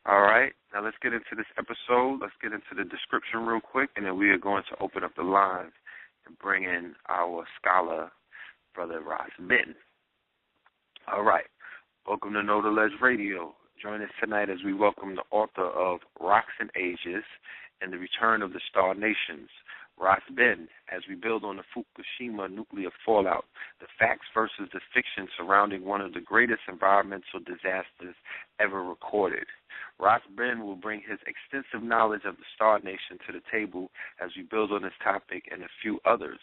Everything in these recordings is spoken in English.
All right, now let's get into this episode. Let's get into the description real quick, and then we are going to open up the lines and bring in our scholar, Brother Ross Benton. All right, welcome to Know the Ledge Radio. Join us tonight as we welcome the author of Rocks and Ages and the Return of the Star Nations, Ross Benton, as we build on the Fukushima nuclear fallout, the facts versus the fiction surrounding one of the greatest environmental disasters ever recorded. Ross Benton will bring his extensive knowledge of the Star Nation to the table as we build on this topic and a few others.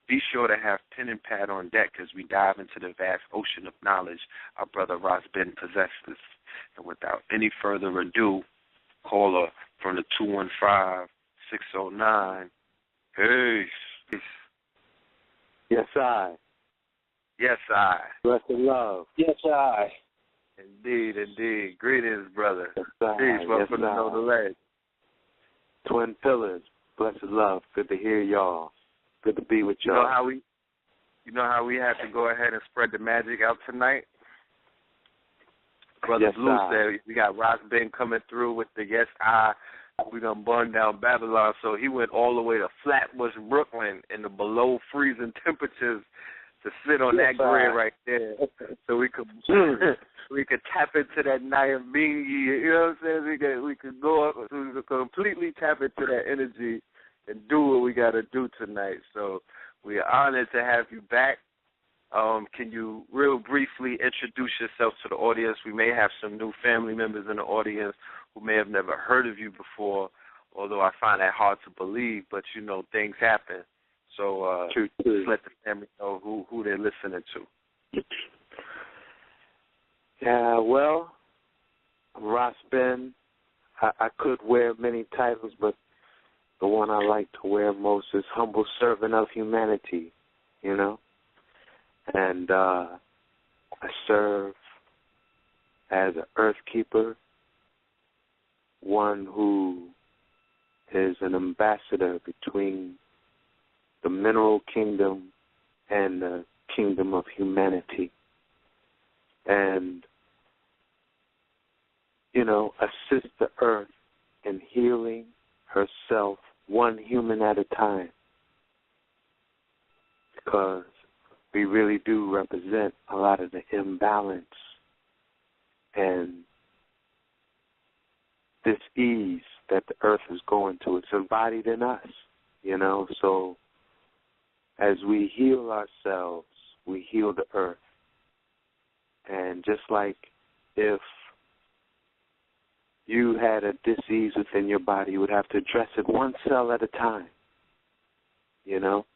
Be sure to have pen and pad on deck as we dive into the vast ocean of knowledge our brother Ross Benton possesses. And without any further ado, caller from the 215-609. Peace. Yes, I. Yes, I. Bless and love. Yes, I. Indeed, indeed. Greetings, brother. Yes, I. Peace. Welcome to Know the Ledge. Twin Pillars. Bless and love. Good to hear y'all. Good to be with y'all. You know how we have to go ahead and spread the magic out tonight? Brother Yes, Blue I. said we got Ross Ben coming through with the yes, I. We done burned down Babylon, so he went all the way to Flatbush, Brooklyn, in the below freezing temperatures to sit on that grid right there, so we could tap into that Nyambingi. You know what I'm saying? We could go up, we could completely tap into that energy and do what we got to do tonight. So we are honored to have you back. Can you real briefly introduce yourself to the audience? We may have some new family members in the audience who may have never heard of you before, although I find that hard to believe, but, you know, things happen. So just let the family know who they're listening to. Yeah, well, I'm Ross Ben. I could wear many titles, but the one I like to wear most is Humble Servant of Humanity, you know. And I serve as an earth keeper, one who is an ambassador between the mineral kingdom and the kingdom of humanity. And, you know, assist the earth in healing herself one human at a time. Because we really do represent a lot of the imbalance and this ease that the earth is going to. It's embodied in us, you know. So as we heal ourselves, we heal the earth. And just like if you had a disease within your body, you would have to address it one cell at a time, you know.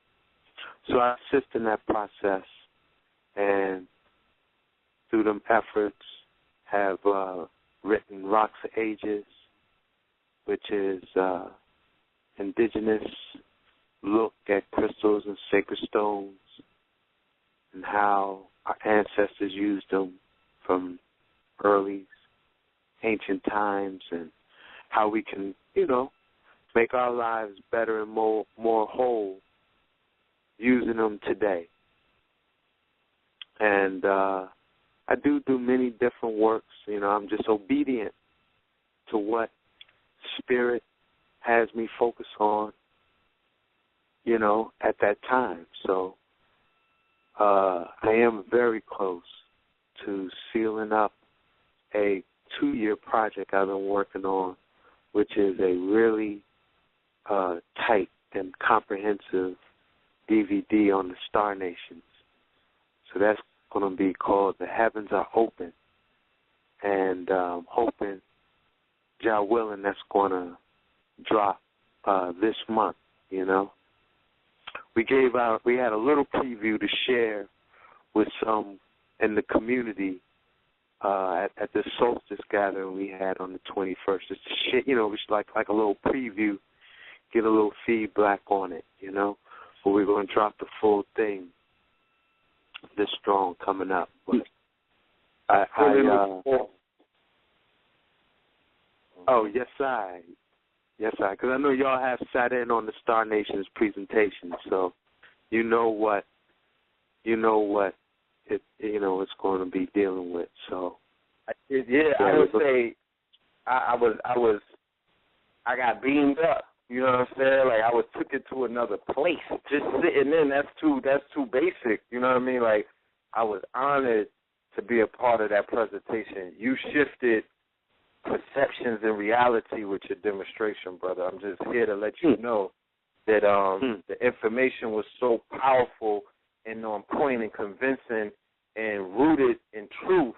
So I assist in that process, and through them efforts have written Rocks of Ages, which is indigenous look at crystals and sacred stones and how our ancestors used them from early ancient times, and how we can, you know, make our lives better and more whole using them today. And I do many different works. You know, I'm just obedient to what Spirit has me focus on, you know, at that time. So I am very close to sealing up a 2-year project I've been working on, which is a really tight and comprehensive DVD on the Star Nations. So that's going to be called The Heavens Are Open. And hoping, Jah willing, that's going to drop this month, you know. We had a little preview to share with some in the community at the solstice gathering we had on the 21st. Just to share, you know, it's like a little preview, get a little feedback on it, you know. But we're going to drop the full thing this strong coming up. But because I know y'all have sat in on the Star Nations presentation, so you know what it's going to be dealing with. So I would say I got beamed up. You know what I'm saying? Like, I took it to another place. Just sitting in, that's too basic. You know what I mean? Like, I was honored to be a part of that presentation. You shifted perceptions and reality with your demonstration, brother. I'm just here to let you know that the information was so powerful and on point and convincing and rooted in truth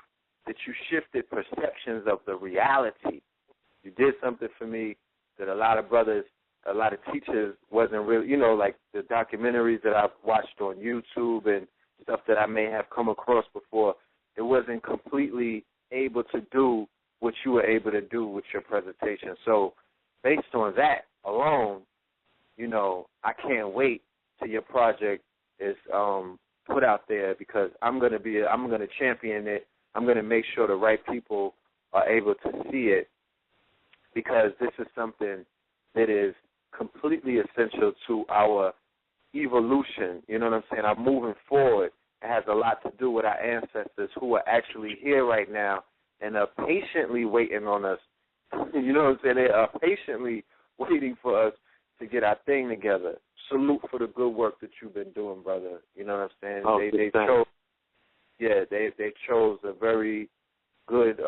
that you shifted perceptions of the reality. You did something for me that a lot of brothers, a lot of teachers wasn't really, you know, like the documentaries that I've watched on YouTube and stuff that I may have come across before, it wasn't completely able to do what you were able to do with your presentation. So based on that alone, you know, I can't wait till your project is put out there, because I'm going to champion it. I'm going to make sure the right people are able to see it, because this is something that is completely essential to our evolution. You know what I'm saying? Our moving forward. It has a lot to do with our ancestors who are actually here right now and are patiently waiting on us. You know what I'm saying? They are patiently waiting for us to get our thing together. Salute for the good work that you've been doing, brother. You know what I'm saying? Oh, they chose a very good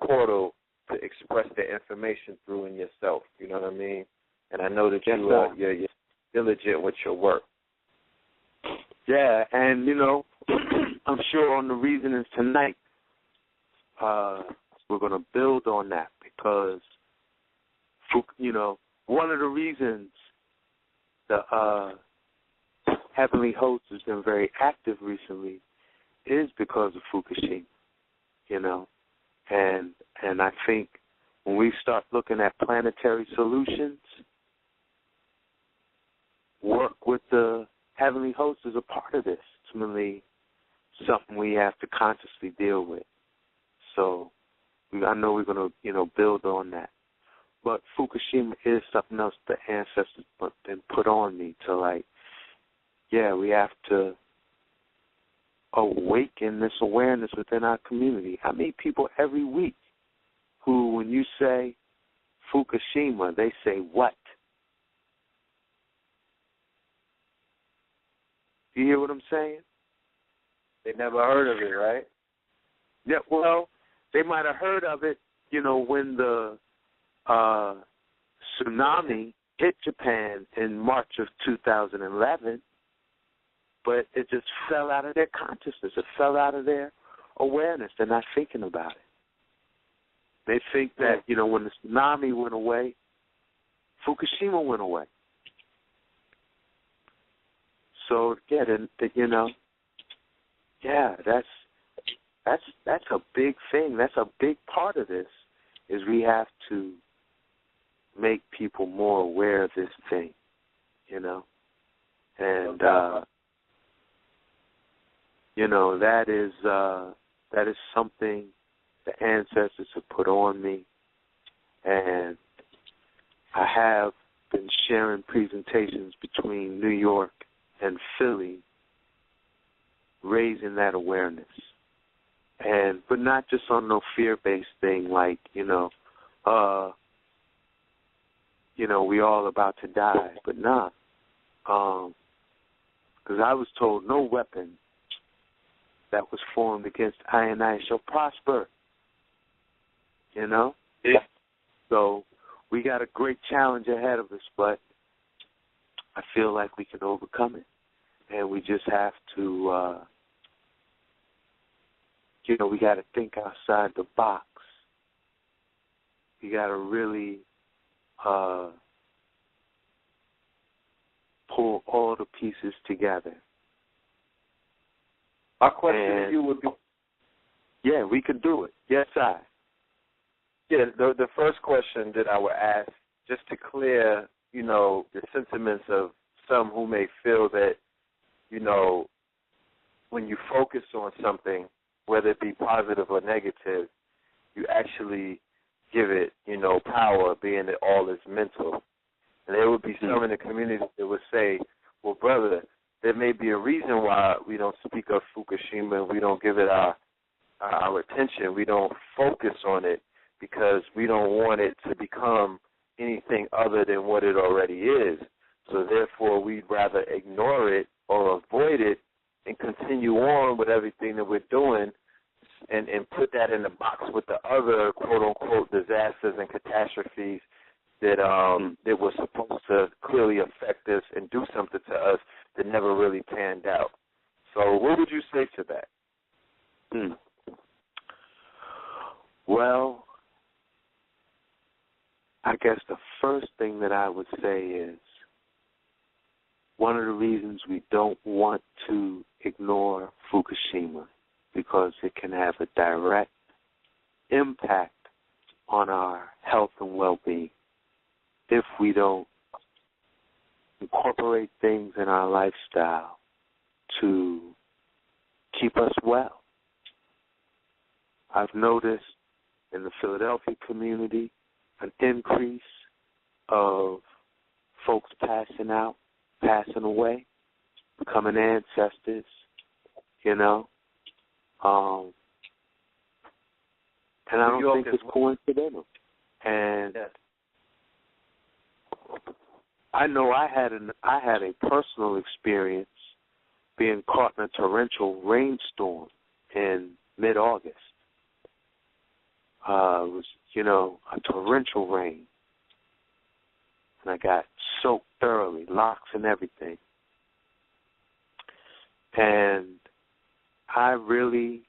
portal to express their information through in yourself. You know what I mean? And I know that you're diligent with your work. Yeah, and, you know, I'm sure on the reasonings tonight, we're going to build on that, because, you know, one of the reasons the Heavenly Host has been very active recently is because of Fukushima, you know. And I think when we start looking at planetary solutions, work with the Heavenly Host is a part of this. It's really something we have to consciously deal with. So I know we're going to, you know, build on that. But Fukushima is something else the ancestors been put on me to, like, yeah, we have to awaken this awareness within our community. I meet people every week who, when you say Fukushima, they say, what? Do you hear what I'm saying? They never heard of it, right? Yeah, well, they might have heard of it, you know, when the tsunami hit Japan in March of 2011, but it just fell out of their consciousness. It fell out of their awareness. They're not thinking about it. They think that, you know, when the tsunami went away, Fukushima went away. So, yeah, you know, yeah, that's a big thing. That's a big part of this, is we have to make people more aware of this thing, you know. And, you know, that is something the ancestors have put on me. And I have been sharing presentations between New York and Philly, raising that awareness. But not just on no fear-based thing like, you know, we all about to die, but not. Because I was told no weapon that was formed against I and I shall prosper, you know? Yeah. So we got a great challenge ahead of us, but I feel like we can overcome it. And we just have to, you know, we got to think outside the box. We got to really pull all the pieces together. My question to you would be... Yeah, we could do it. Yes, I. Yeah, the first question that I would ask, just to clear, you know, the sentiments of some who may feel that, you know, when you focus on something, whether it be positive or negative, you actually give it, you know, power, being that all is mental. And there would be some in the community that would say, well, brother, there may be a reason why we don't speak of Fukushima and we don't give it our attention. We don't focus on it because we don't want it to become anything other than what it already is. So therefore, we'd rather ignore it or avoid it and continue on with everything that we're doing and put that in the box with the other quote-unquote disasters and catastrophes that were supposed to clearly affect us and do something to us that never really panned out. So what would you say to that? Well, I guess the first thing that I would say is one of the reasons we don't want to ignore Fukushima because it can have a direct impact on our health and well-being if we don't incorporate things in our lifestyle to keep us well. I've noticed in the Philadelphia community an increase of folks passing away, becoming ancestors, and I don't think it's coincidental. And I know I had a personal experience being caught in a torrential rainstorm in mid-August. It was, a torrential rain. And I got soaked thoroughly, locks and everything. And I really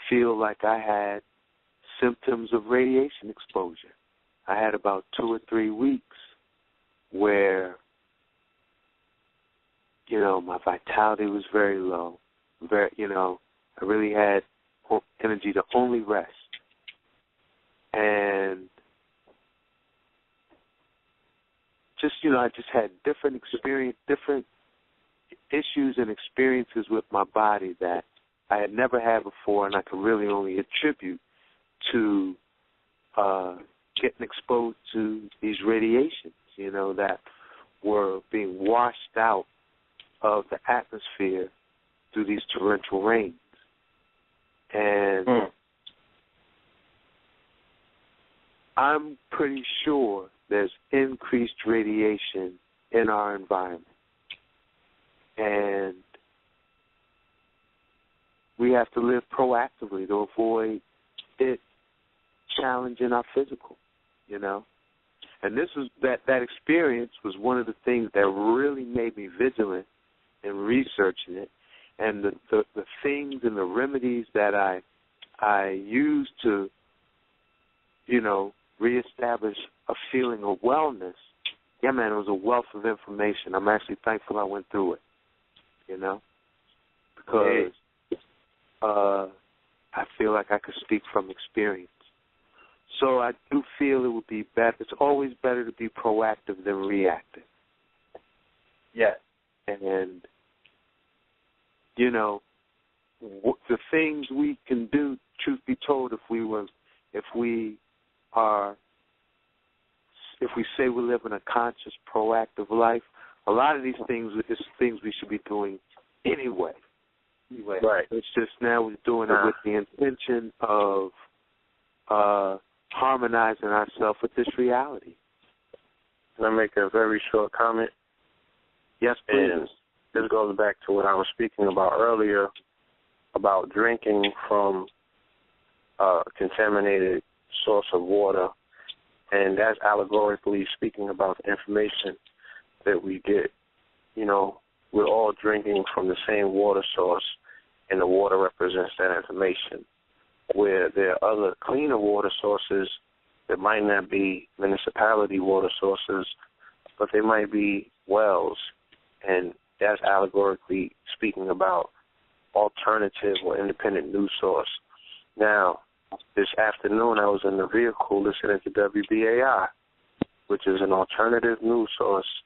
feel like I had symptoms of radiation exposure. I had about 2 or 3 weeks where, my vitality was very low. I really had energy to only rest. And I just had different issues and experiences with my body that I had never had before, and I could really only attribute to getting exposed to these radiations, that were being washed out of the atmosphere through these torrential rains. And I'm pretty sure there's increased radiation in our environment. And we have to live proactively to avoid it challenging our physical, And this was that experience was one of the things that really made me vigilant in researching it. And the things and the remedies that I used to, reestablish a feeling of wellness, it was a wealth of information. I'm actually thankful I went through it, because I feel like I could speak from experience. So I do feel it would be better. It's always better to be proactive than reactive. Yes. And, the things we can do, truth be told, if we say we're living a conscious, proactive life, a lot of these things is things we should be doing anyway. Right. It's just now we're doing it with the intention of harmonizing ourselves with this reality. Can I make a very short comment? Yes, please. And this goes back to what I was speaking about earlier about drinking from a contaminated source of water, and that's allegorically speaking about the information that we get. We're all drinking from the same water source, and the water represents that information. Where there are other cleaner water sources that might not be municipality water sources, but they might be wells, and that's allegorically speaking about alternative or independent news source. Now, this afternoon I was in the vehicle listening to WBAI, which is an alternative news source.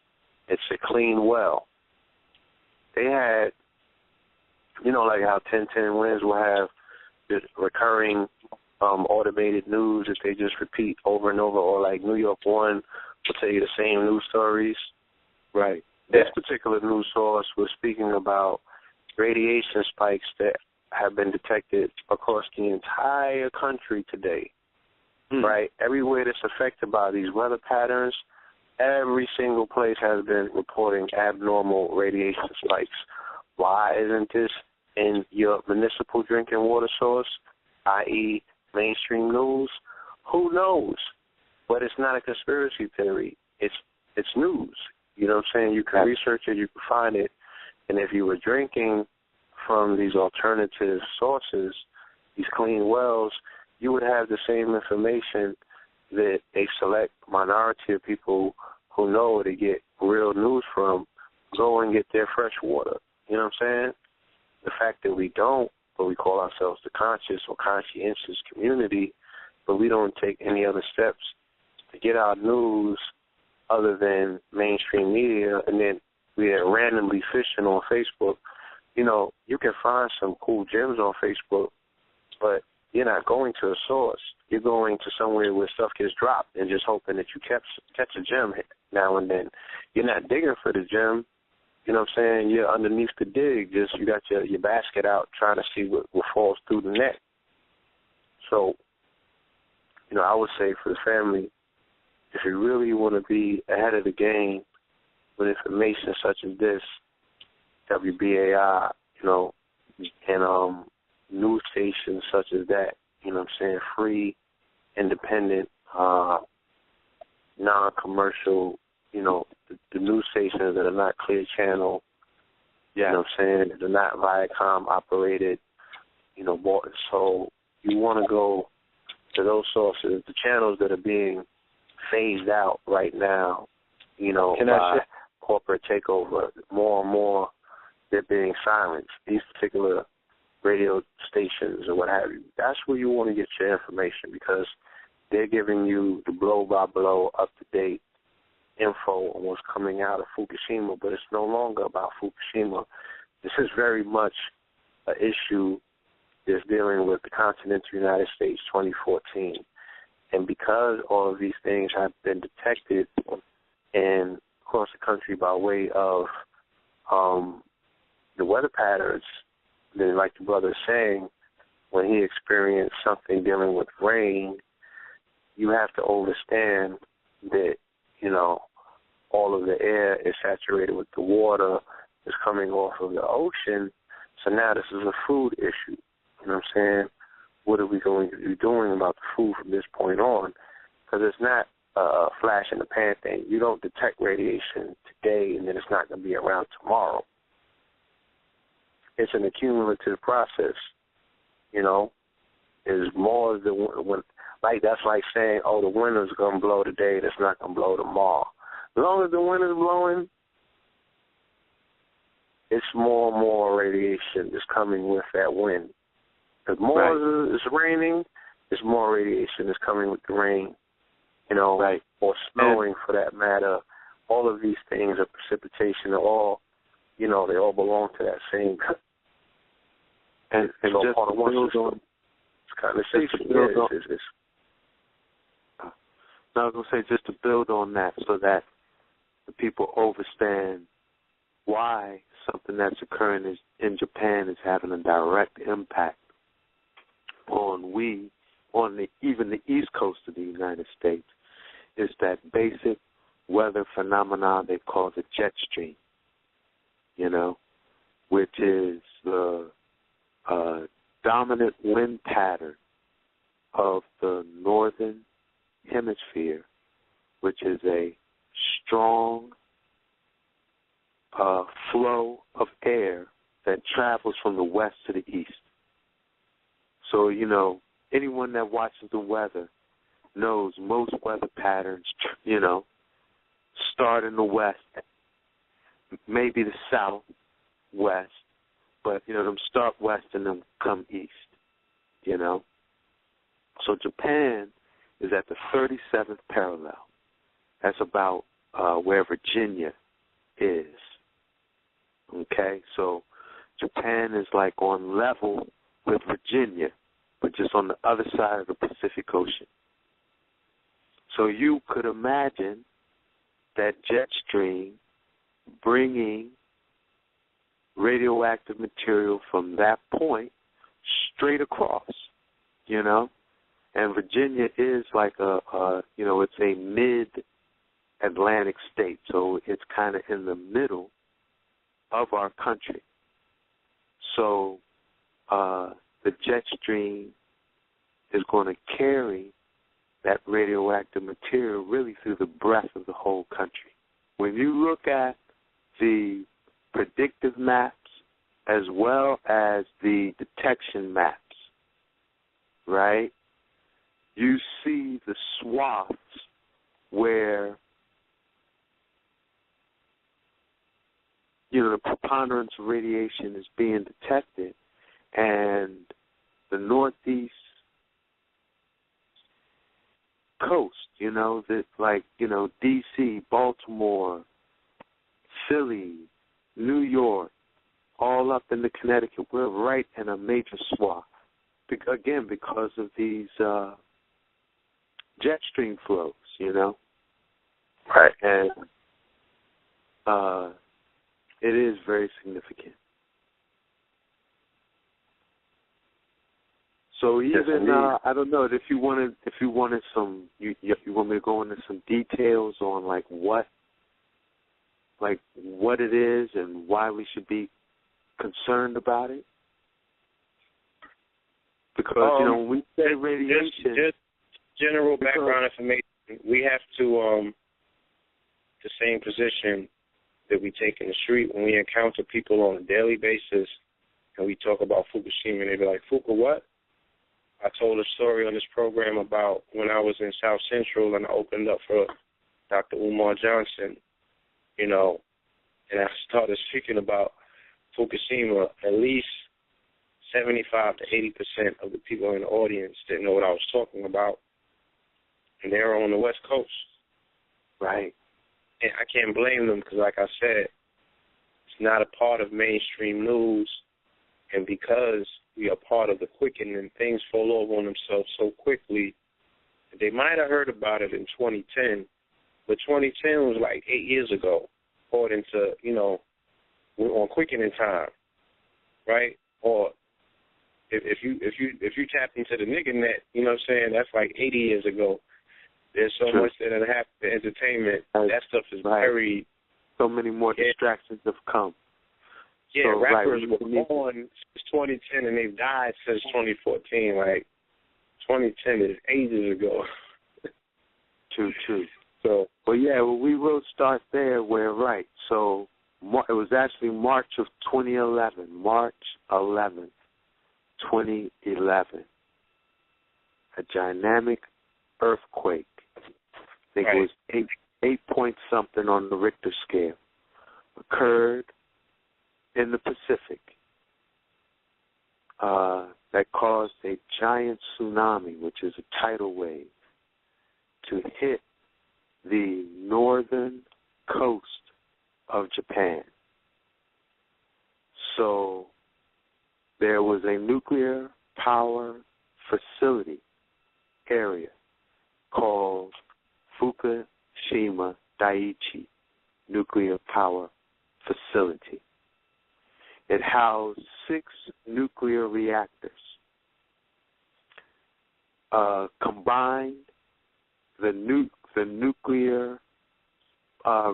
It's a clean well. They had, like how 1010 Wins will have the recurring automated news that they just repeat over and over, or like New York One will tell you the same news stories. Right. This particular news source was speaking about radiation spikes that have been detected across the entire country today. right? Everywhere that's affected by these weather patterns, every single place has been reporting abnormal radiation spikes. Why isn't this in your municipal drinking water source, i.e. mainstream news? Who knows? But it's not a conspiracy theory. It's news. You know what I'm saying? You can research it, you can find it, and if you were drinking from these alternative sources, these clean wells, you would have the same information that a select minority of people who know where to get real news from go and get their fresh water. You know what I'm saying? The fact that we don't, but we call ourselves the conscious or conscientious community, but we don't take any other steps to get our news other than mainstream media, and then we are randomly fishing on Facebook. You know, you can find some cool gems on Facebook, but you're not going to a source. You're going to somewhere where stuff gets dropped and just hoping that you catch a gem now and then. You're not digging for the gem. You know what I'm saying? You're underneath the dig. Just you got your basket out trying to see what falls through the net. So, you know, I would say for the family, if you really want to be ahead of the game with information such as this, WBAI, you know, and news stations such as that, you know what I'm saying, free, independent, non-commercial, you know, the news stations that are not Clear Channel, you know what I'm saying, that are not Viacom operated, you know, bought and sold. You want to go to those sources, the channels that are being phased out right now, you know, by corporate takeover. More and more, they're being silenced. These particular radio stations or what have you, that's where you want to get your information, because they're giving you the blow-by-blow, up-to-date info on what's coming out of Fukushima, but it's no longer about Fukushima. This is very much an issue that's dealing with the continental United States 2014. And because all of these things have been detected and across the country by way of the weather patterns, then like the brother is saying, when he experienced something dealing with rain, you have to understand that, you know, all of the air is saturated with the water that's coming off of the ocean. So now this is a food issue. You know what I'm saying? What are we going to be doing about the food from this point on? Because it's not a flash in the pan thing. You don't detect radiation today and then it's not going to be around tomorrow. It's an accumulative process, you know. Is more the when, like that's like saying, oh, the wind is going to blow today, that's not going to blow tomorrow. As long as the wind is blowing, it's more and more radiation that's coming with that wind. As more is raining, there's more radiation that's coming with the rain, you know, or snowing for that matter. All of these things are precipitation. They're all, you know, they all belong to that same. And so just part of one system. It's kind of safe. I was going to say, just to build on that so that the people understand why something that's occurring in Japan is having a direct impact on even the East Coast of the United States, is that basic weather phenomena they call the jet stream, you know, which is the dominant wind pattern of the northern hemisphere, which is a strong flow of air that travels from the west to the east. So, you know, anyone that watches the weather knows most weather patterns, you know, start in the west, maybe the southwest, but, you know, them start west and then come east, you know. So Japan is at the 37th parallel. That's about where Virginia is, okay? So Japan is like on level with Virginia, but just on the other side of the Pacific Ocean. So you could imagine that jet stream bringing radioactive material from that point straight across, you know, And Virginia is like it's a mid-Atlantic state, so it's kind of in the middle of our country. So the jet stream is going to carry that radioactive material really through the breadth of the whole country. When you look at the predictive maps as well as the detection maps, right, you see the swaths where, the preponderance of radiation is being detected, and the northeast coast, D.C., Baltimore, Philly, New York, all up into Connecticut, we're right in a major swath. Again, because of these jet stream flows, Right. And it is very significant. So even I don't know if you wanted some you want me to go into some details on what it is and why we should be concerned about it, because when we say radiation, just general background information. We have to the same position that we take in the street when we encounter people on a daily basis, and we talk about Fukushima, and they be like, "Fuku what?" I told a story on this program about when I was in South Central and I opened up for Dr. Umar Johnson, and I started speaking about Fukushima. At least 75 to 80% of the people in the audience didn't know what I was talking about, and they were on the West Coast. Right. And I can't blame them because, like I said, it's not a part of mainstream news, and because we are part of the quickening, things fall over on themselves so quickly. They might have heard about it in 2010, but 2010 was like 8 years ago, according to, we're on quickening time, right? Or if you tap into the nigga net, that's like 80 years ago. There's so much that had happened to entertainment. That stuff is very... So many more distractions have come. Yeah, so, rappers were born since 2010 and they've died since 2014. 2010 is ages ago. True. So, we will start there. So it was actually March of 2011. March 11th, 2011. A dynamic earthquake. I think it was 8 point something on the Richter scale. Occurred in the Pacific that caused a giant tsunami, which is a tidal wave, to hit the northern coast of Japan. So there was a nuclear power facility area called Fukushima Daiichi Nuclear Power Facility. It housed 6 nuclear reactors. Combined, the nuclear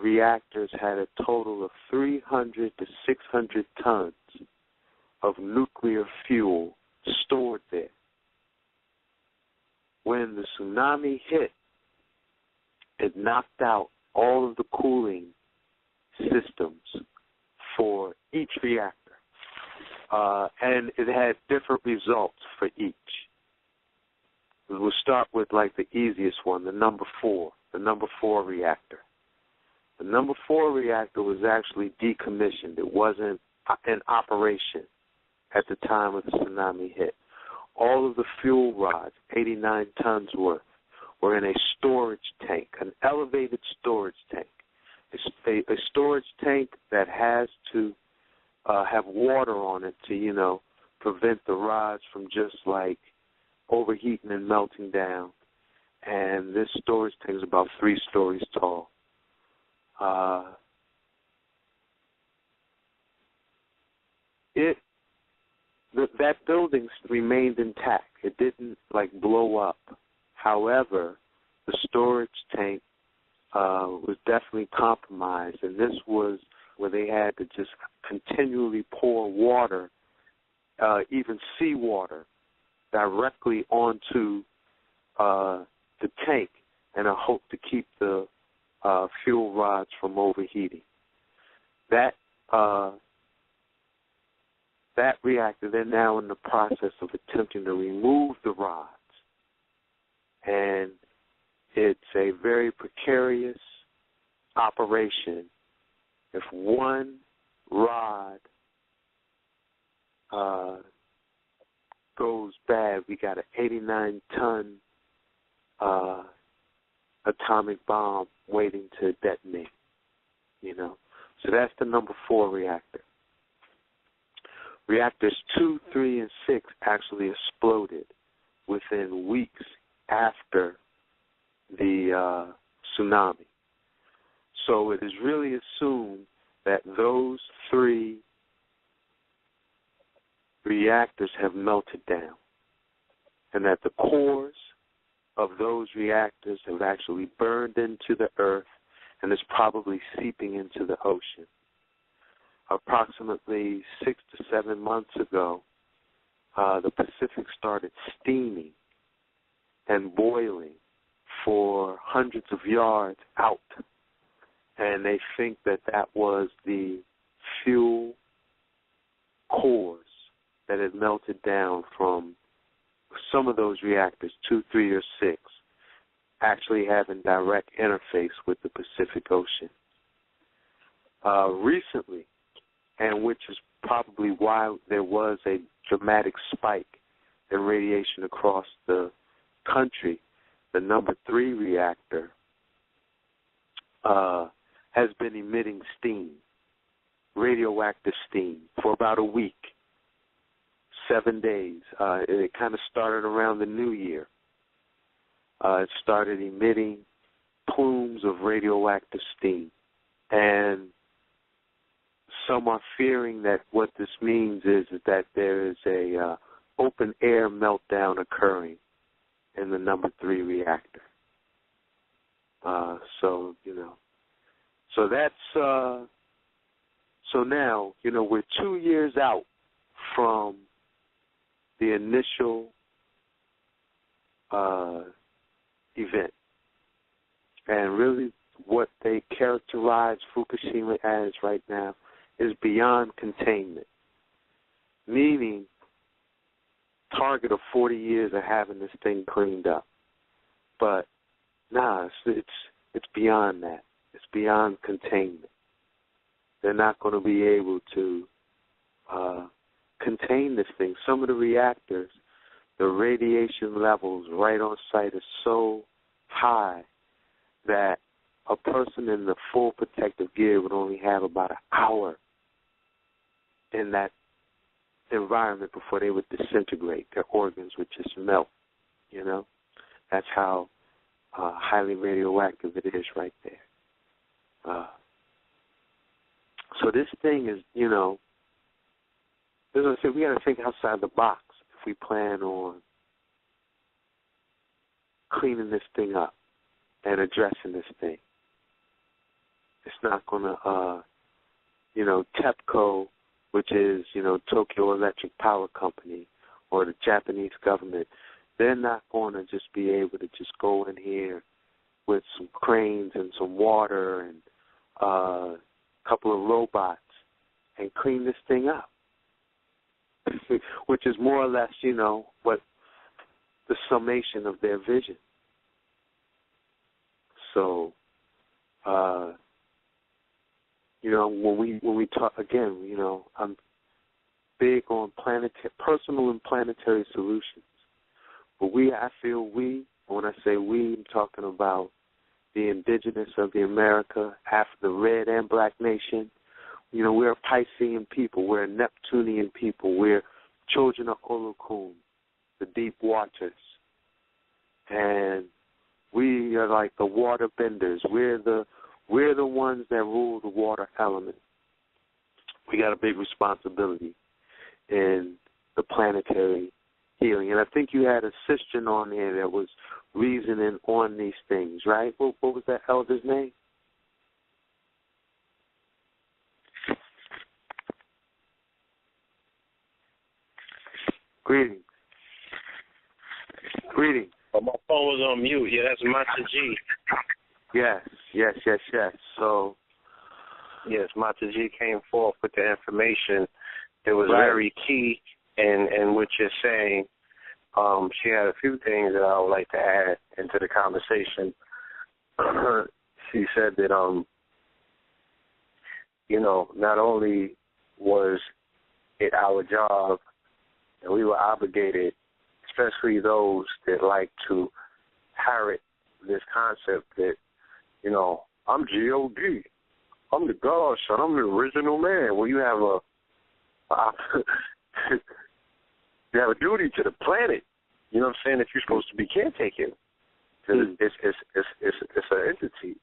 reactors had a total of 300 to 600 tons of nuclear fuel stored there. When the tsunami hit, it knocked out all of the cooling systems for each reactor. And it had different results for each. We'll start with the easiest one, the number 4 reactor. The number 4 reactor was actually decommissioned. It wasn't in operation at the time of the tsunami hit. All of the fuel rods, 89 tons worth, were in a storage tank, an elevated storage tank. A storage tank that has to have water on it to, prevent the rods from just overheating and melting down. And this storage tank is about 3 stories tall. It that building remained intact. It didn't blow up. However, the storage tank was definitely compromised, and this was where they had to just continually pour water, even seawater, directly onto the tank in a hope to keep the fuel rods from overheating. That reactor, they're now in the process of attempting to remove the rods, and it's a very precarious operation. If one rod goes bad, we got an 89-ton atomic bomb waiting to detonate, So that's the number 4 reactor. Reactors 2, 3, and 6 actually exploded within weeks after the tsunami. So it is really assumed that those 3 reactors have melted down, and that the cores of those reactors have actually burned into the earth and is probably seeping into the ocean. Approximately 6 to 7 months ago, the Pacific started steaming and boiling for hundreds of yards out, and they think that was the fuel cores that had melted down from some of those reactors, 2, 3, or 6, actually having direct interface with the Pacific Ocean. Recently, and which is probably why there was a dramatic spike in radiation across the country, the number 3 reactor has been emitting steam, radioactive steam, for about a week, 7 days. It kind of started around the New Year. It started emitting plumes of radioactive steam. And some are fearing that what this means is that there is a open air meltdown occurring in the number 3 reactor. So that's so now, we're 2 years out from the initial event. And really what they characterize Fukushima as right now is beyond containment, meaning target of 40 years of having this thing cleaned up. But it's beyond that. It's beyond containment. They're not going to be able to contain this thing. Some of the reactors, the radiation levels right on site are so high that a person in the full protective gear would only have about an hour in that environment before they would disintegrate. Their organs would just melt, That's how highly radioactive it is right there. So this thing is, as I said, we got to think outside the box if we plan on cleaning this thing up and addressing this thing. It's not going to, TEPCO, which is, Tokyo Electric Power Company, or the Japanese government, they're not going to just be able to just go in here with some cranes and some water and a couple of robots and clean this thing up, which is more or less, what the summation of their vision. So, when we talk again, I'm big on personal and planetary solutions. But I feel when I say we, I'm talking about the indigenous of the America, the red and black nation. We're a Piscean people. We're a Neptunian people. We're children of Olokun, the deep waters. And we are like the water benders. We're the ones that rule the water element. We got a big responsibility in the planetary healing. And I think you had a sister on there that was reasoning on these things, right? What was that elder's name? Greetings. Oh, my phone was on mute. Yeah, that's Mata G. Yes. So, yes, Mata G came forth with the information that was right. very key in what you're saying. She had a few things that I would like to add into the conversation. She said that, not only was it our job and we were obligated, especially those that like to parrot this concept that, I'm G.O.D. I'm the God son. I'm the original man. Well, you have you have a duty to the planet. You know what I'm saying? That you're supposed to be caretaking. Because it's an entity.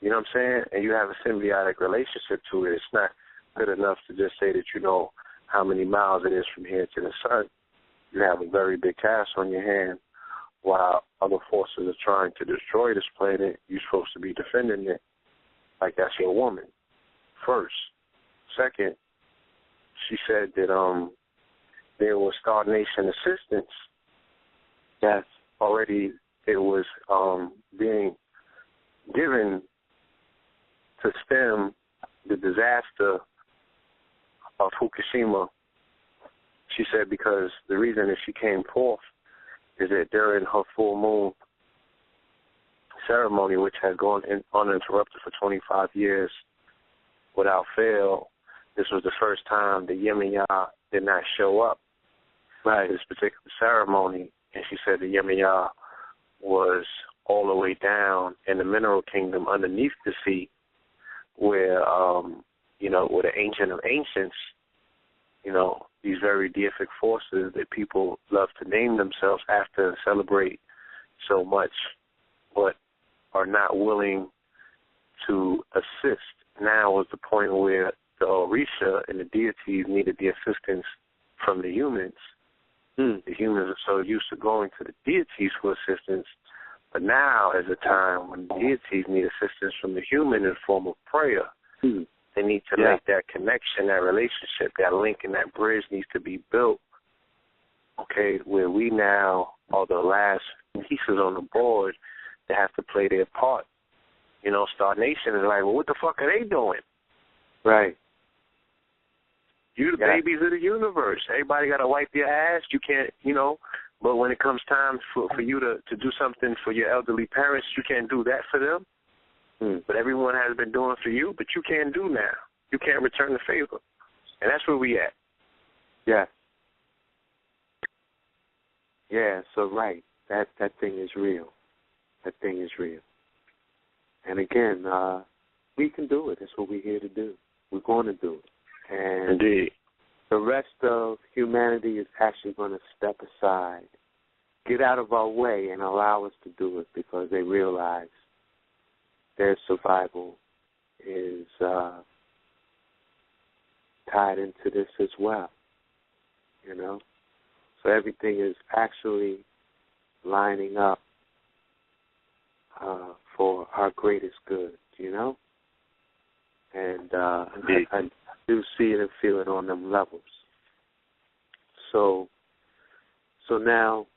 You know what I'm saying? And you have a symbiotic relationship to it. It's not good enough to just say that you know how many miles it is from here to the sun. You have a very big task on your hand while other forces are trying to destroy this planet. You're supposed to be defending it like that's your woman, first. Second, she said that there was Star Nation assistance. That's already, it was being given to stem the disaster of Fukushima. She said because the reason that she came forth is that during her full moon ceremony, which had gone uninterrupted for 25 years without fail, this was the first time the Yemaya did not show up at this particular ceremony. And she said the Yemaya was all the way down in the mineral kingdom underneath the sea where, where the ancient of ancients, these very deific forces that people love to name themselves after and celebrate so much, but are not willing to assist. Now is the point where the Orisha and the deities needed the assistance from the humans. The humans are so used to going to the deities for assistance, but now is a time when the deities need assistance from the human in the form of prayer. They need to make that connection, that relationship, that link, and that bridge needs to be built, okay, where we now are the last pieces on the board that have to play their part. Star Nation is like, well, what the fuck are they doing? Right. You the babies of the universe. Everybody got to wipe their ass. You can't, but when it comes time for you to do something for your elderly parents, you can't do that for them. But everyone has been doing for you, but you can't do now. You can't return the favor. And that's where we at. Yeah. Yeah, so right. That thing is real. That thing is real. And again, we can do it. That's what we're here to do. We're going to do it. And indeed, the rest of humanity is actually going to step aside, get out of our way, and allow us to do it because they realize their survival is tied into this as well, So everything is actually lining up for our greatest good, And I do see it and feel it on them levels. So now,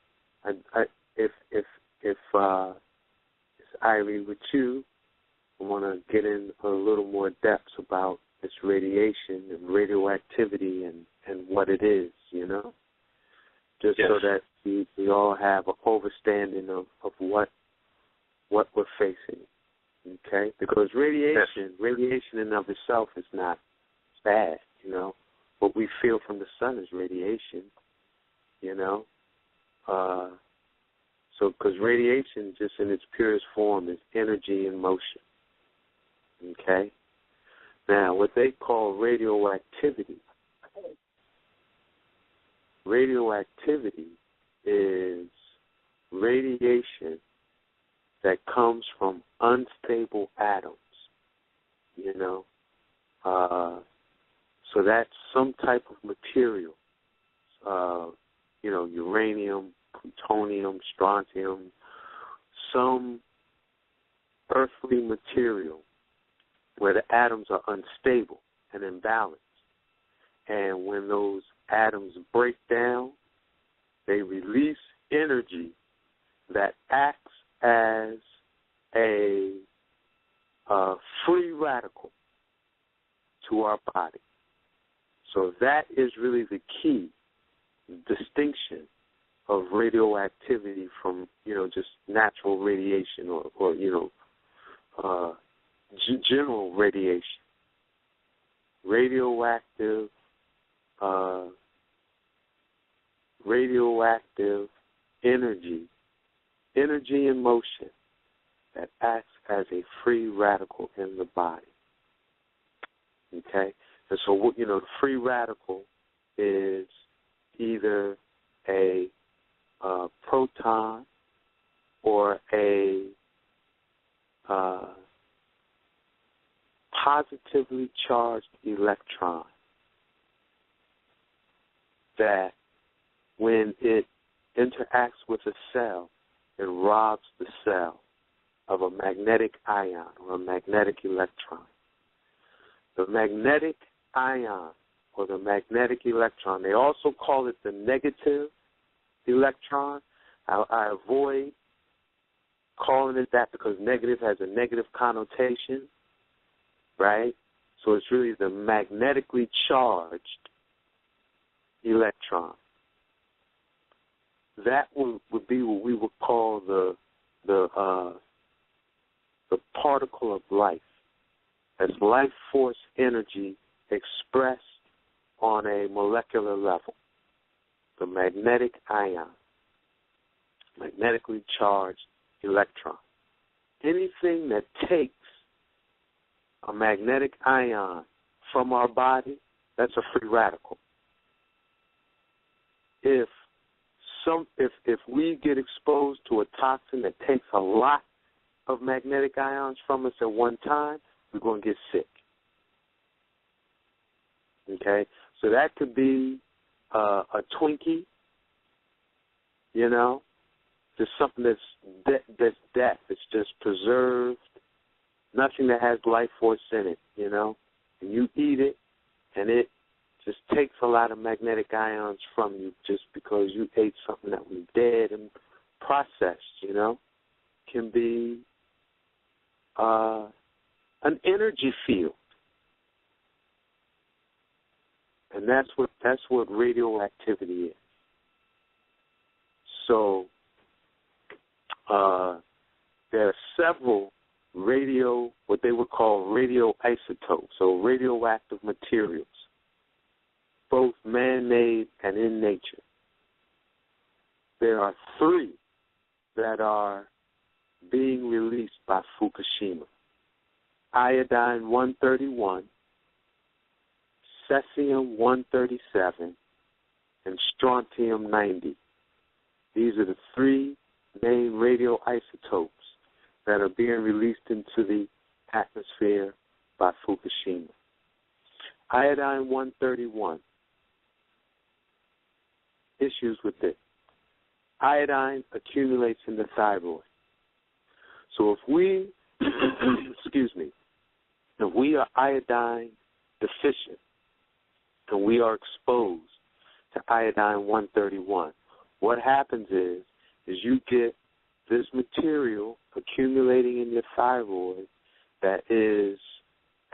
if it's Irie with you, I want to get in a little more depth about this radiation and radioactivity and what it is, just so that we all have an understanding of what we're facing, okay? Because radiation in and of itself is not bad, What we feel from the sun is radiation, So, because radiation, just in its purest form, is energy in motion. Okay? Now, what they call radioactivity is radiation that comes from unstable atoms, So that's some type of material. uranium, plutonium, strontium, some earthly material where the atoms are unstable and imbalanced. And when those atoms break down, they release energy that acts as a free radical to our body. So that is really the key distinction of radioactivity from, just natural radiation or general radiation. Radioactive energy in motion that acts as a free radical in the body. Okay? And so, the free radical is either a proton or a positively charged electron that when it interacts with a cell, it robs the cell of a magnetic ion or a magnetic electron. The magnetic ion or the magnetic electron, they also call it the negative electron. I avoid calling it that because negative has a negative connotation, right? So it's really the magnetically charged electron. That would be what we would call the particle of life. That's life force energy expressed on a molecular level. The magnetic ion, magnetically charged electron. Anything that takes a magnetic ion from our body, that's a free radical. If we get exposed to a toxin that takes a lot of magnetic ions from us at one time, we're going to get sick. Okay? So that could be a Twinkie, just something that's death. It's just preserved, nothing that has life force in it, And you eat it, and it just takes a lot of magnetic ions from you just because you ate something that was dead and processed, Can be an energy field. And that's what radioactivity is. So there are several what they would call radioisotopes, so radioactive materials, both man-made and in nature. There are 3 that are being released by Fukushima: iodine-131, cesium-137, and strontium-90. These are the 3 main radioisotopes that are being released into the atmosphere by Fukushima. Iodine-131, issues with it. Iodine accumulates in the thyroid. So if we, if we are iodine deficient and we are exposed to iodine-131, what happens is you get this material accumulating in your thyroid that is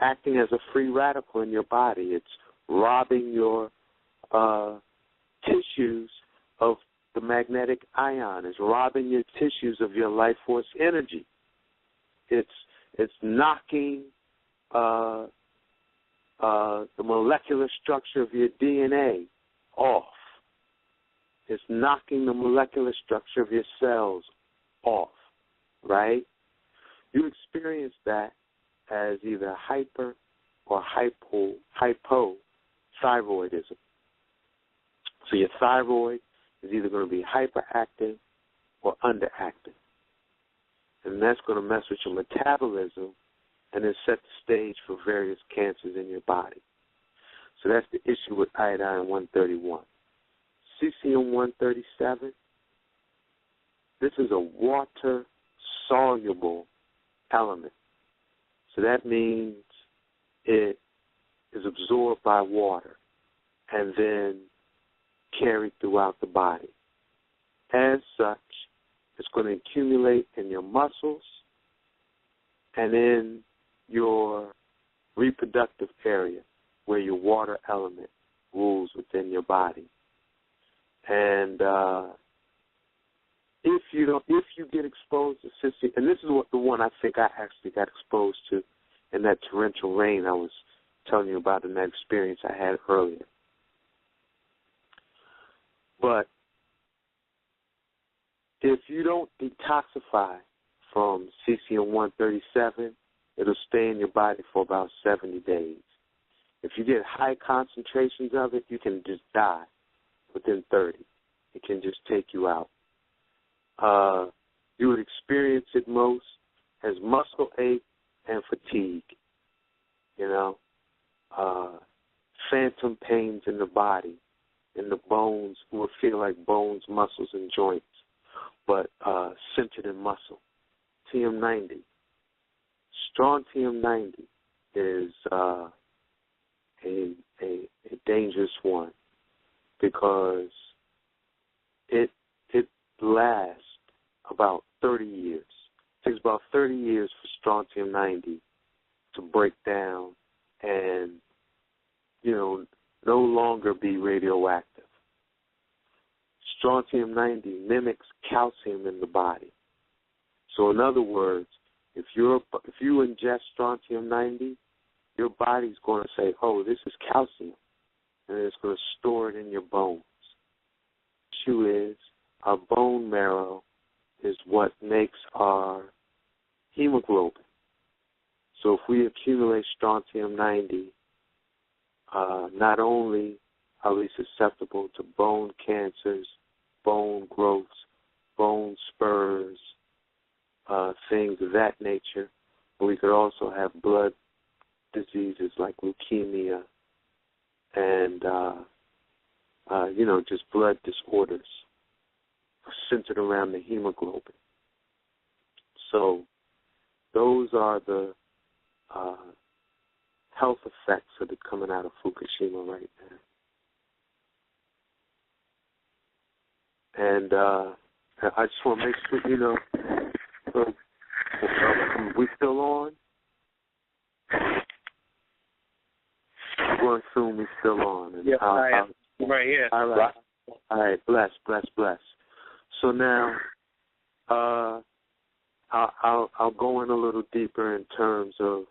acting as a free radical in your body. It's robbing your tissues of the magnetic ion. It's robbing your tissues of your life force energy. It's knocking the molecular structure of your DNA off. It's knocking the molecular structure of your cells off, right? You experience that as either hyper or hypothyroidism. So your thyroid is either going to be hyperactive or underactive. And that's going to mess with your metabolism and then set the stage for various cancers in your body. So that's the issue with iodine-131. cesium-137, this is a water-soluble element. So that means it is absorbed by water and then carried throughout the body. As such, it's going to accumulate in your muscles and in your reproductive area where your water element rules within your body. And if you get exposed to cesium, and this is the one I think I actually got exposed to in that torrential rain I was telling you about in that experience I had earlier. But if you don't detoxify from cesium-137, it'll stay in your body for about 70 days. If you get high concentrations of it, you can just die within 30. It can just take you out. You would experience it most as muscle ache and fatigue, phantom pains in the body, in the bones. It will feel like bones, muscles, and joints, but centered in muscle. TM90. Strontium-90 is a dangerous one because it lasts about 30 years. It takes about 30 years for strontium-90 to break down and, no longer be radioactive. Strontium-90 mimics calcium in the body. So in other words, if you ingest strontium-90, your body's going to say, oh, this is calcium, and it's going to store it in your bones. The issue is our bone marrow is what makes our hemoglobin. So if we accumulate strontium-90, not only are we susceptible to bone cancers, bone growths, bone spurs, things of that nature, but we could also have blood diseases like leukemia and, just blood disorders centered around the hemoglobin. So those are the health effects that are coming out of Fukushima right now. And I just want to make sure, we still on? I'm going to assume we're still on. Yeah, I am. Right here. All right. Bless. So now, I'll go in a little deeper in terms of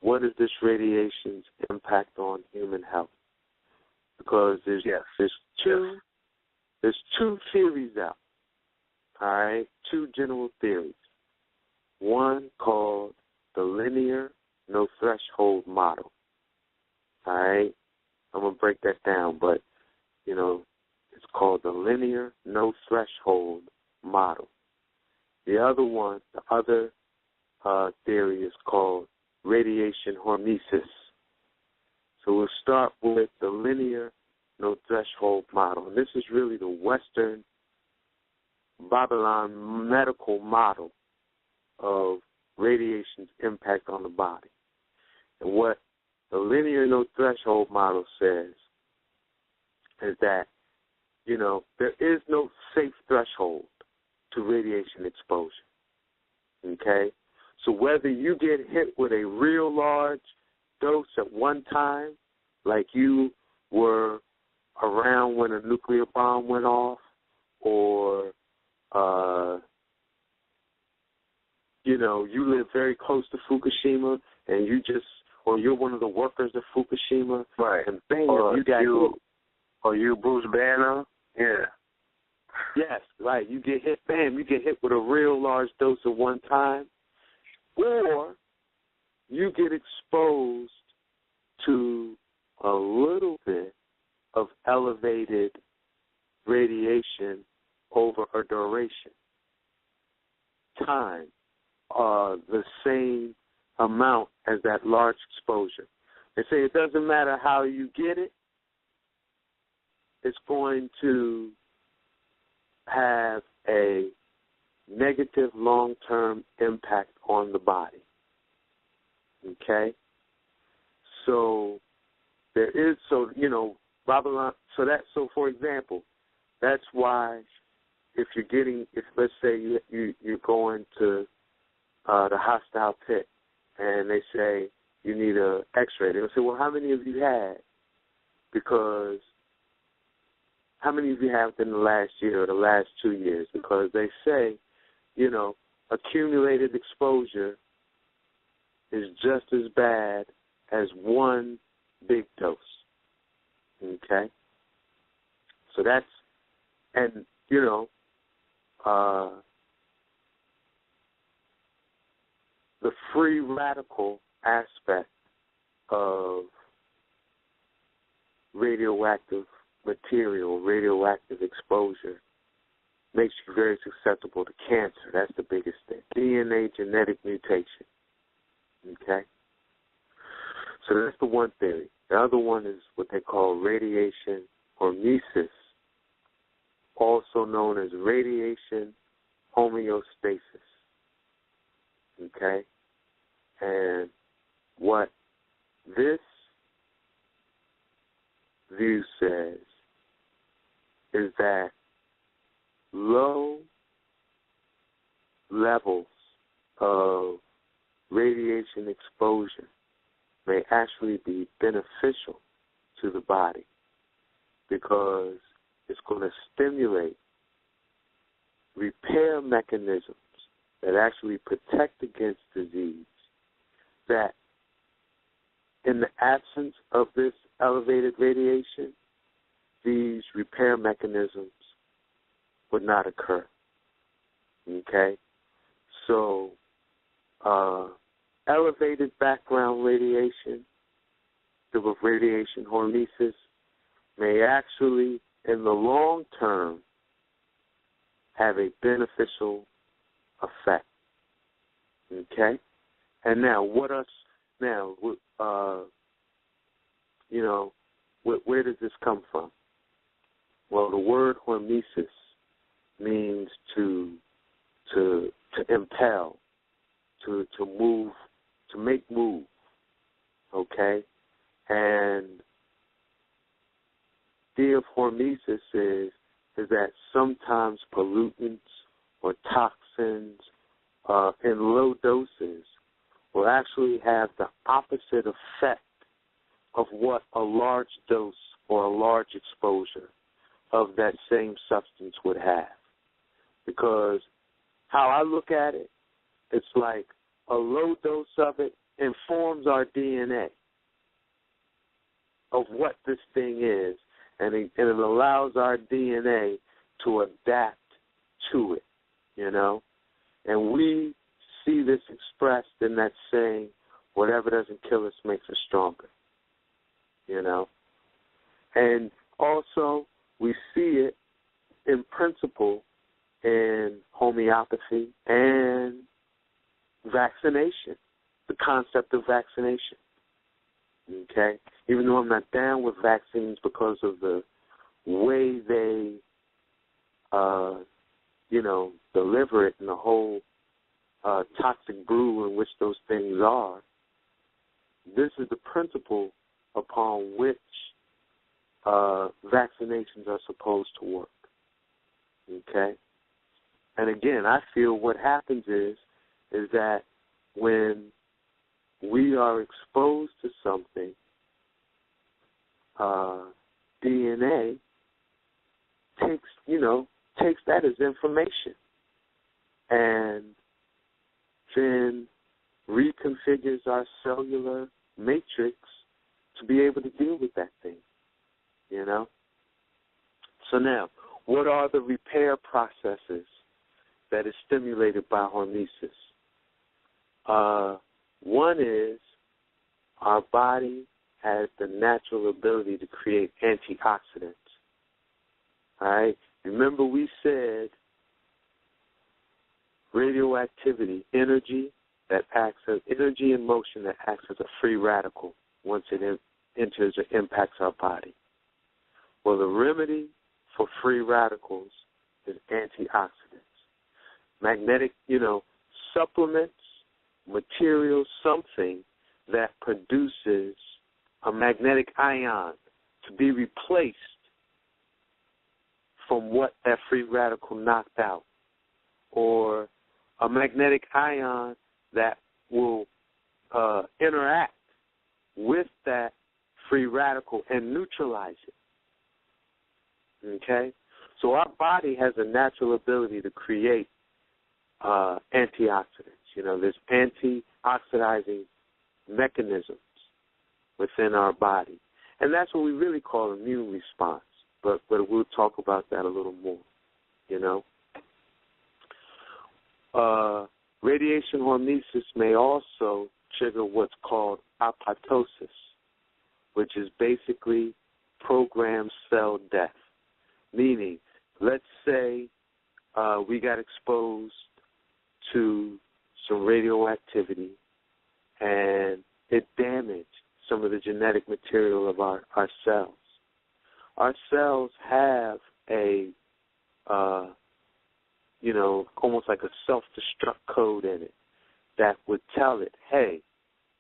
what is this radiation's impact on human health? Because there's two theories out. All right, two general theories. One called the linear no threshold model. All right, I'm gonna break that down, but it's called the linear no threshold model. The other theory is called radiation hormesis. So we'll start with the linear no threshold model, and this is really the Western Babylon medical model of radiation's impact on the body. And what the linear no threshold model says is that, there is no safe threshold to radiation exposure. Okay? So whether you get hit with a real large dose at one time, like you were around when a nuclear bomb went off, or you live very close to Fukushima, and you're one of the workers at Fukushima, right? And bam, or you Bruce Banner, yeah. Yes, right. You get hit with a real large dose at one time, or you get exposed to a little bit of elevated radiation over a duration. Time, the same amount as that large exposure. They say it doesn't matter how you get it, it's going to have a negative long-term impact on the body. Okay? So there is, Babylon, so for example, that's why if let's say you're going to the hostile pit and they say you need an x-ray, they'll say, well, how many of you had? Because how many of you have within the last year or the last 2 years? Because they say, accumulated exposure is just as bad as one big dose. Okay? So that's, and, the free radical aspect of radioactive material, radioactive exposure, makes you very susceptible to cancer. That's the biggest thing. DNA genetic mutation. Okay? So that's the one theory. The other one is what they call radiation hormesis, also known as radiation homeostasis. Okay? And what this view says is that low levels of radiation exposure may actually be beneficial to the body because it's going to stimulate repair mechanisms that actually protect against disease, that in the absence of this elevated radiation, these repair mechanisms would not occur. Okay? So, elevated background radiation, the radiation hormesis, may actually, in the long term, have a beneficial effect. Okay? And now, where does this come from? Well, the word hormesis means to impel, to move, to make move. Okay? And the idea of hormesis is that sometimes pollutants or toxins in low doses will actually have the opposite effect of what a large dose or a large exposure of that same substance would have. Because how I look at it, it's like a low dose of it informs our DNA of what this thing is, and it allows our DNA to adapt to it, And we see this expressed in that saying, whatever doesn't kill us makes us stronger, And also, we see it in principle in homeopathy and vaccination, the concept of vaccination, okay? Even though I'm not down with vaccines because of the way they, deliver it and the whole toxic brew in which those things are, this is the principle upon which vaccinations are supposed to work, okay? And again, I feel what happens is that when we are exposed to something, DNA takes that as information and then reconfigures our cellular matrix to be able to deal with that thing, So now, what are the repair processes that is stimulated by hormesis? One is our body has the natural ability to create antioxidants. All right? Remember we said radioactivity, energy in motion that acts as a free radical once it enters or impacts our body. Well, the remedy for free radicals is antioxidants. Magnetic, supplements, materials, something that produces a magnetic ion to be replaced from what that free radical knocked out, or a magnetic ion that will interact with that free radical and neutralize it. Okay? So our body has a natural ability to create antioxidants. There's anti-oxidizing mechanisms within our body. And that's what we really call immune response. But we'll talk about that a little more, Radiation hormesis may also trigger what's called apoptosis, which is basically programmed cell death. Meaning, let's say we got exposed to some radioactivity and it damaged some of the genetic material of our cells. Our cells have a, almost like a self-destruct code in it that would tell it, hey,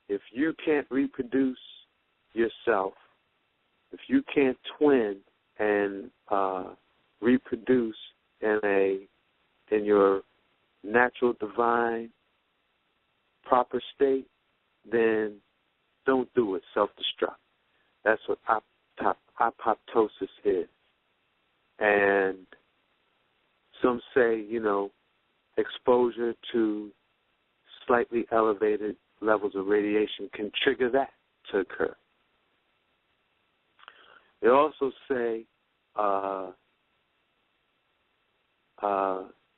if you can't reproduce yourself, if you can't twin and reproduce in your natural, divine, proper state, then don't do it. Self-destruct. That's what apoptosis is. And some say, exposure to slightly elevated levels of radiation can trigger that to occur. They also say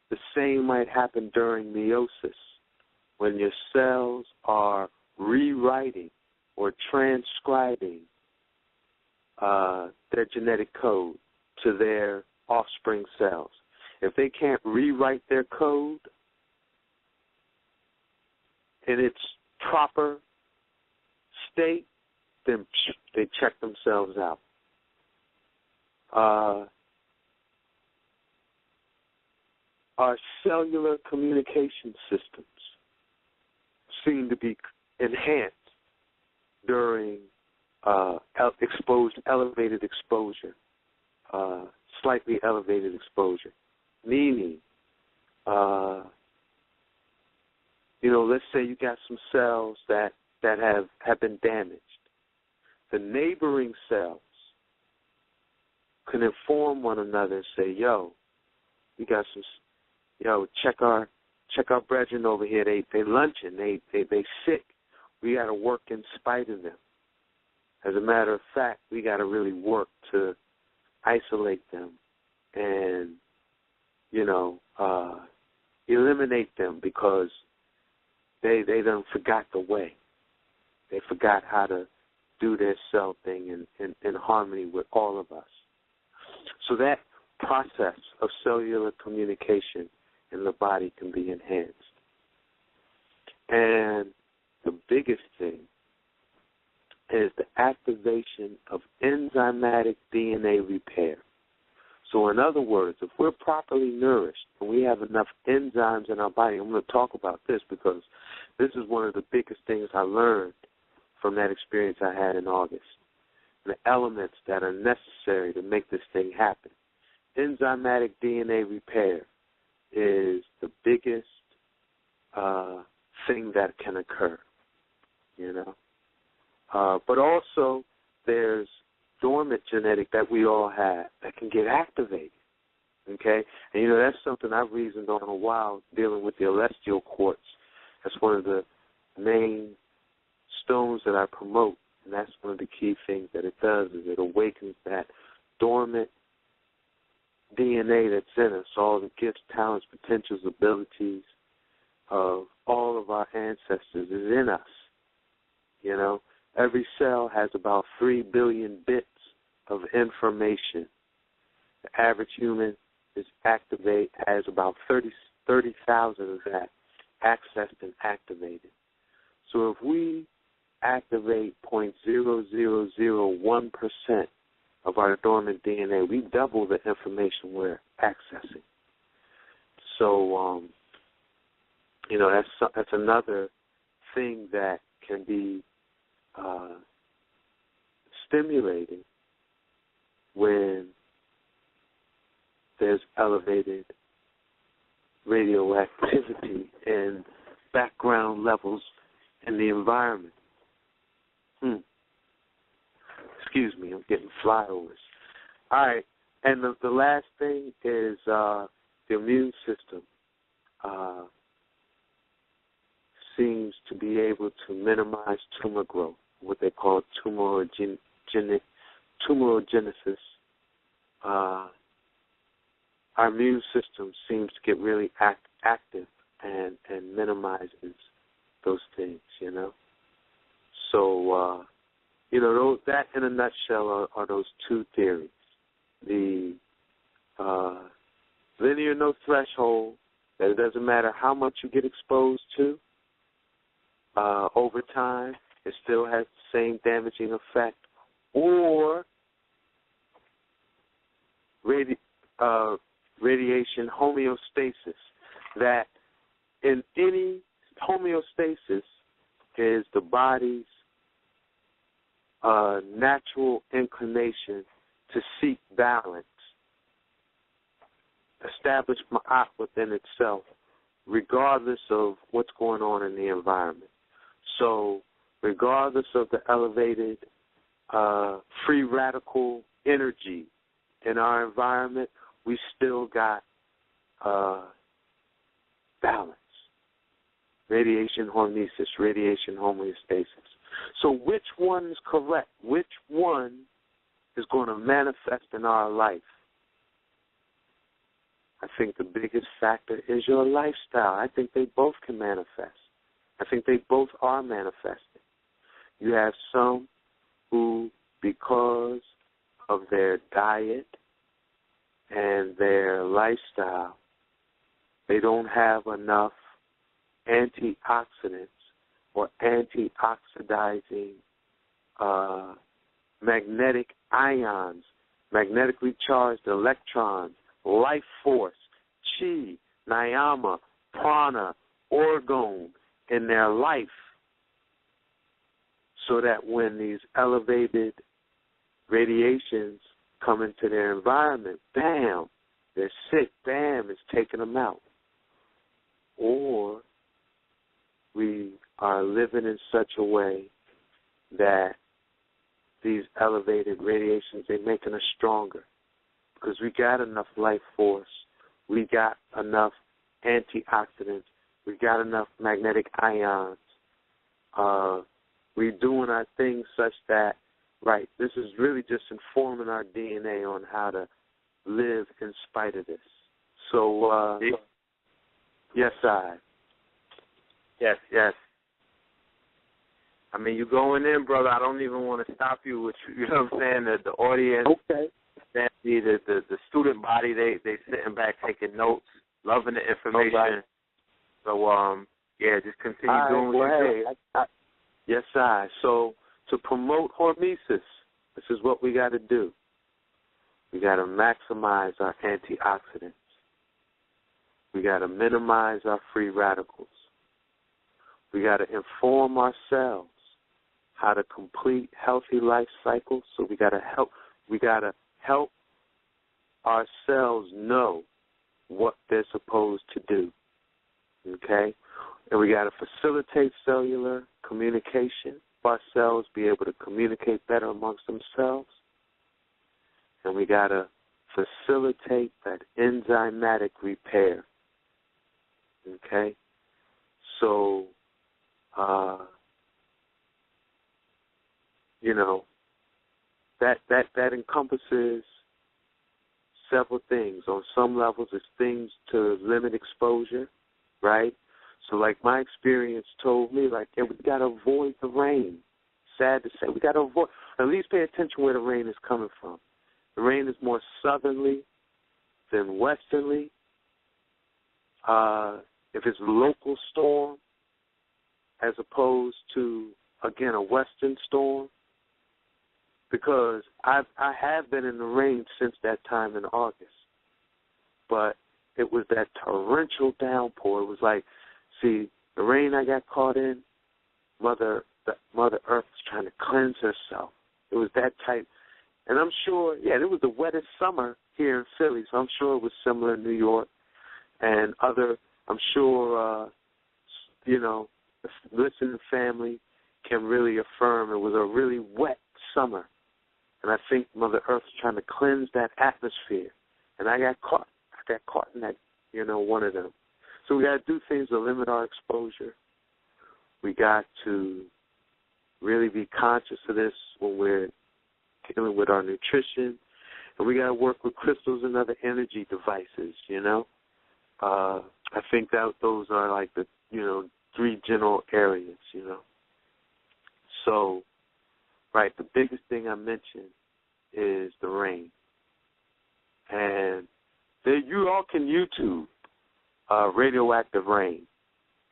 the same might happen during meiosis, when your cells are rewriting or transcribing their genetic code to their offspring cells. If they can't rewrite their code in its proper state, then they check themselves out. Our cellular communication systems seem to be enhanced during elevated exposure, slightly elevated exposure. Meaning, let's say you got some cells that have been damaged. The neighboring cells can inform one another and say, we got some, check our brethren over here. They lunching, they sick. We got to work in spite of them. As a matter of fact, we got to really work to isolate them and, eliminate them because they done forgot the way. They forgot how to do their cell thing in harmony with all of us. So that process of cellular communication in the body can be enhanced. And the biggest thing is the activation of enzymatic DNA repair. So in other words, if we're properly nourished and we have enough enzymes in our body, I'm going to talk about this because this is one of the biggest things I learned from that experience I had in August, the elements that are necessary to make this thing happen. Enzymatic DNA repair is the biggest thing that can occur, But also there's dormant genetic that we all have that can get activated, okay? And, that's something I've reasoned on a while dealing with the celestial quartz. That's one of the main stones that I promote, and that's one of the key things that it does is it awakens that dormant DNA that's in us, all the gifts, talents, potentials, abilities of all of our ancestors is in us, Every cell has about 3 billion bits of information. The average human has about 30,000 of that accessed and activated. So if we activate 0.0001% of our dormant DNA. We double the information we're accessing. So, that's another thing that can be stimulated when there's elevated radioactivity and background levels in the environment. Excuse me, I'm getting flyovers. All right, and the last thing is the immune system seems to be able to minimize tumor growth, what they call tumorigenesis. Our immune system seems to get really active and minimizes those things, So, that in a nutshell are those two theories. The linear no threshold, that it doesn't matter how much you get exposed to, over time, it still has the same damaging effect, or radiation homeostasis, that in any homeostasis is the body's natural inclination to seek balance, establish ma'at within itself, regardless of what's going on in the environment. So regardless of the elevated free radical energy in our environment, we still got balance. Radiation hormesis, radiation homeostasis. So which one is correct? Which one is going to manifest in our life? I think the biggest factor is your lifestyle. I think they both can manifest. I think they both are manifesting. You have some who, because of their diet and their lifestyle, they don't have enough antioxidants or antioxidizing magnetic ions, magnetically charged electrons, life force, chi, niyama, prana, orgone in their life, so that when these elevated radiations come into their environment, bam, they're sick, bam, it's taking them out. Or we are living in such a way that these elevated radiations, they're making us stronger because we got enough life force, we got enough antioxidants, we got enough magnetic ions. We're doing our things such that, right, this is really just informing our DNA on how to live in spite of this. So, yes, I. Yes. I mean, you're going in, brother. I don't even want to stop you. You know what I'm saying? The audience, okay. The student body, they sitting back taking notes, loving the information. Right. So, just continue doing what you do. Yes, I. So, to promote hormesis, this is what we got to do. We got to maximize our antioxidants. We got to minimize our free radicals. We got to inform ourselves how to complete healthy life cycles. So we got to help ourselves know what they're supposed to do. Okay? And we got to facilitate cellular communication for ourselves, be able to communicate better amongst themselves. And we got to facilitate that enzymatic repair. Okay? So, that encompasses several things. On some levels, it's things to limit exposure, right? So, like my experience told me, we got to avoid the rain. Sad to say, we got to avoid, at least pay attention where the rain is coming from. The rain is more southerly than westerly. If it's a local storm, as opposed to, again, a western storm, because I have been in the rain since that time in August. But it was that torrential downpour. It was like, see, the rain I got caught in, Mother Earth was trying to cleanse herself. It was that type. And I'm sure, it was the wettest summer here in Philly, so I'm sure it was similar in New York and I'm sure, the listening family can really affirm it was a really wet summer. And I think Mother Earth is trying to cleanse that atmosphere. And I got caught in that, one of them. So we got to do things to limit our exposure. We got to really be conscious of this when we're dealing with our nutrition. And we got to work with crystals and other energy devices, I think that those are like the, 3 general areas, So, right, the biggest thing I mentioned is the rain. And you all can YouTube radioactive rain.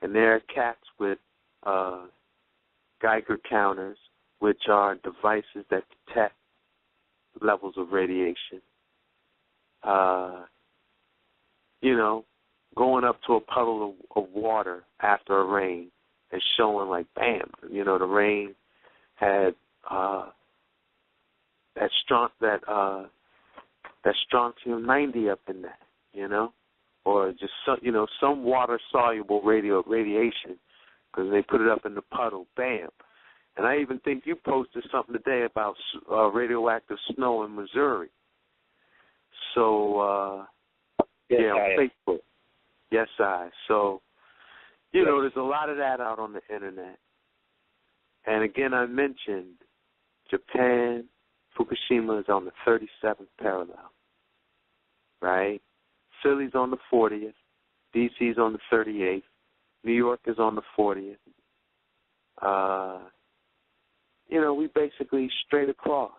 And there are cats with Geiger counters, which are devices that detect levels of radiation. Going up to a puddle of water after a rain and showing like, bam, the rain had that strontium 90 up in that, or just some water soluble radiation because they put it up in the puddle, bam. And I even think you posted something today about radioactive snow in Missouri. So on Facebook. Yes, So, there's a lot of that out on the internet. And again, I mentioned Japan, Fukushima is on the 37th parallel, right? Philly's on the 40th. D.C.'s on the 38th. New York is on the 40th. We basically straight across,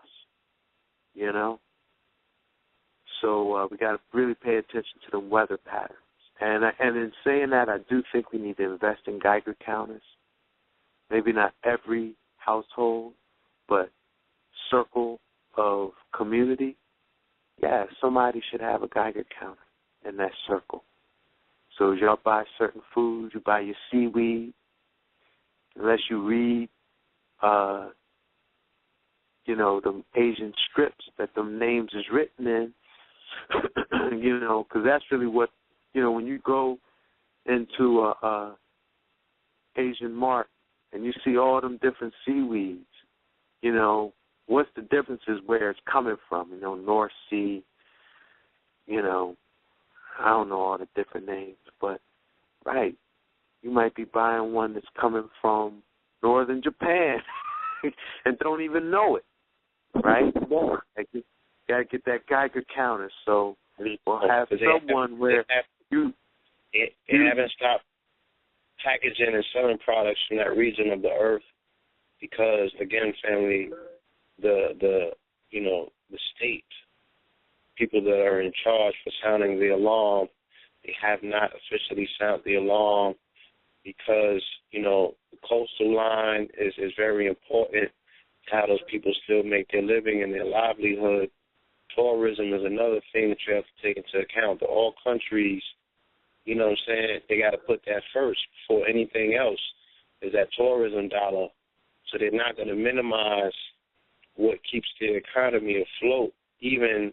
So we got to really pay attention to the weather patterns. And in saying that, I do think we need to invest in Geiger counters. Maybe not every household, but circle of community. Yeah, somebody should have a Geiger counter in that circle. So as y'all buy certain foods, you buy your seaweed, unless you read, them Asian scripts that them names is written in, because that's really what, when you go into a Asian mart and you see all them different seaweeds, what's the difference is where it's coming from, North Sea, I don't know all the different names, but, right, you might be buying one that's coming from northern Japan and don't even know it, right? Like, you got to get that Geiger counter, so we'll have someone where They haven't stopped packaging and selling products from that region of the earth because, again, family, the state, people that are in charge for sounding the alarm, they have not officially sounded the alarm because, the coastal line is very important to how those people still make their living and their livelihood. Tourism is another thing that you have to take into account. But all countries, they got to put that first before anything else is that tourism dollar. So they're not going to minimize what keeps their economy afloat, even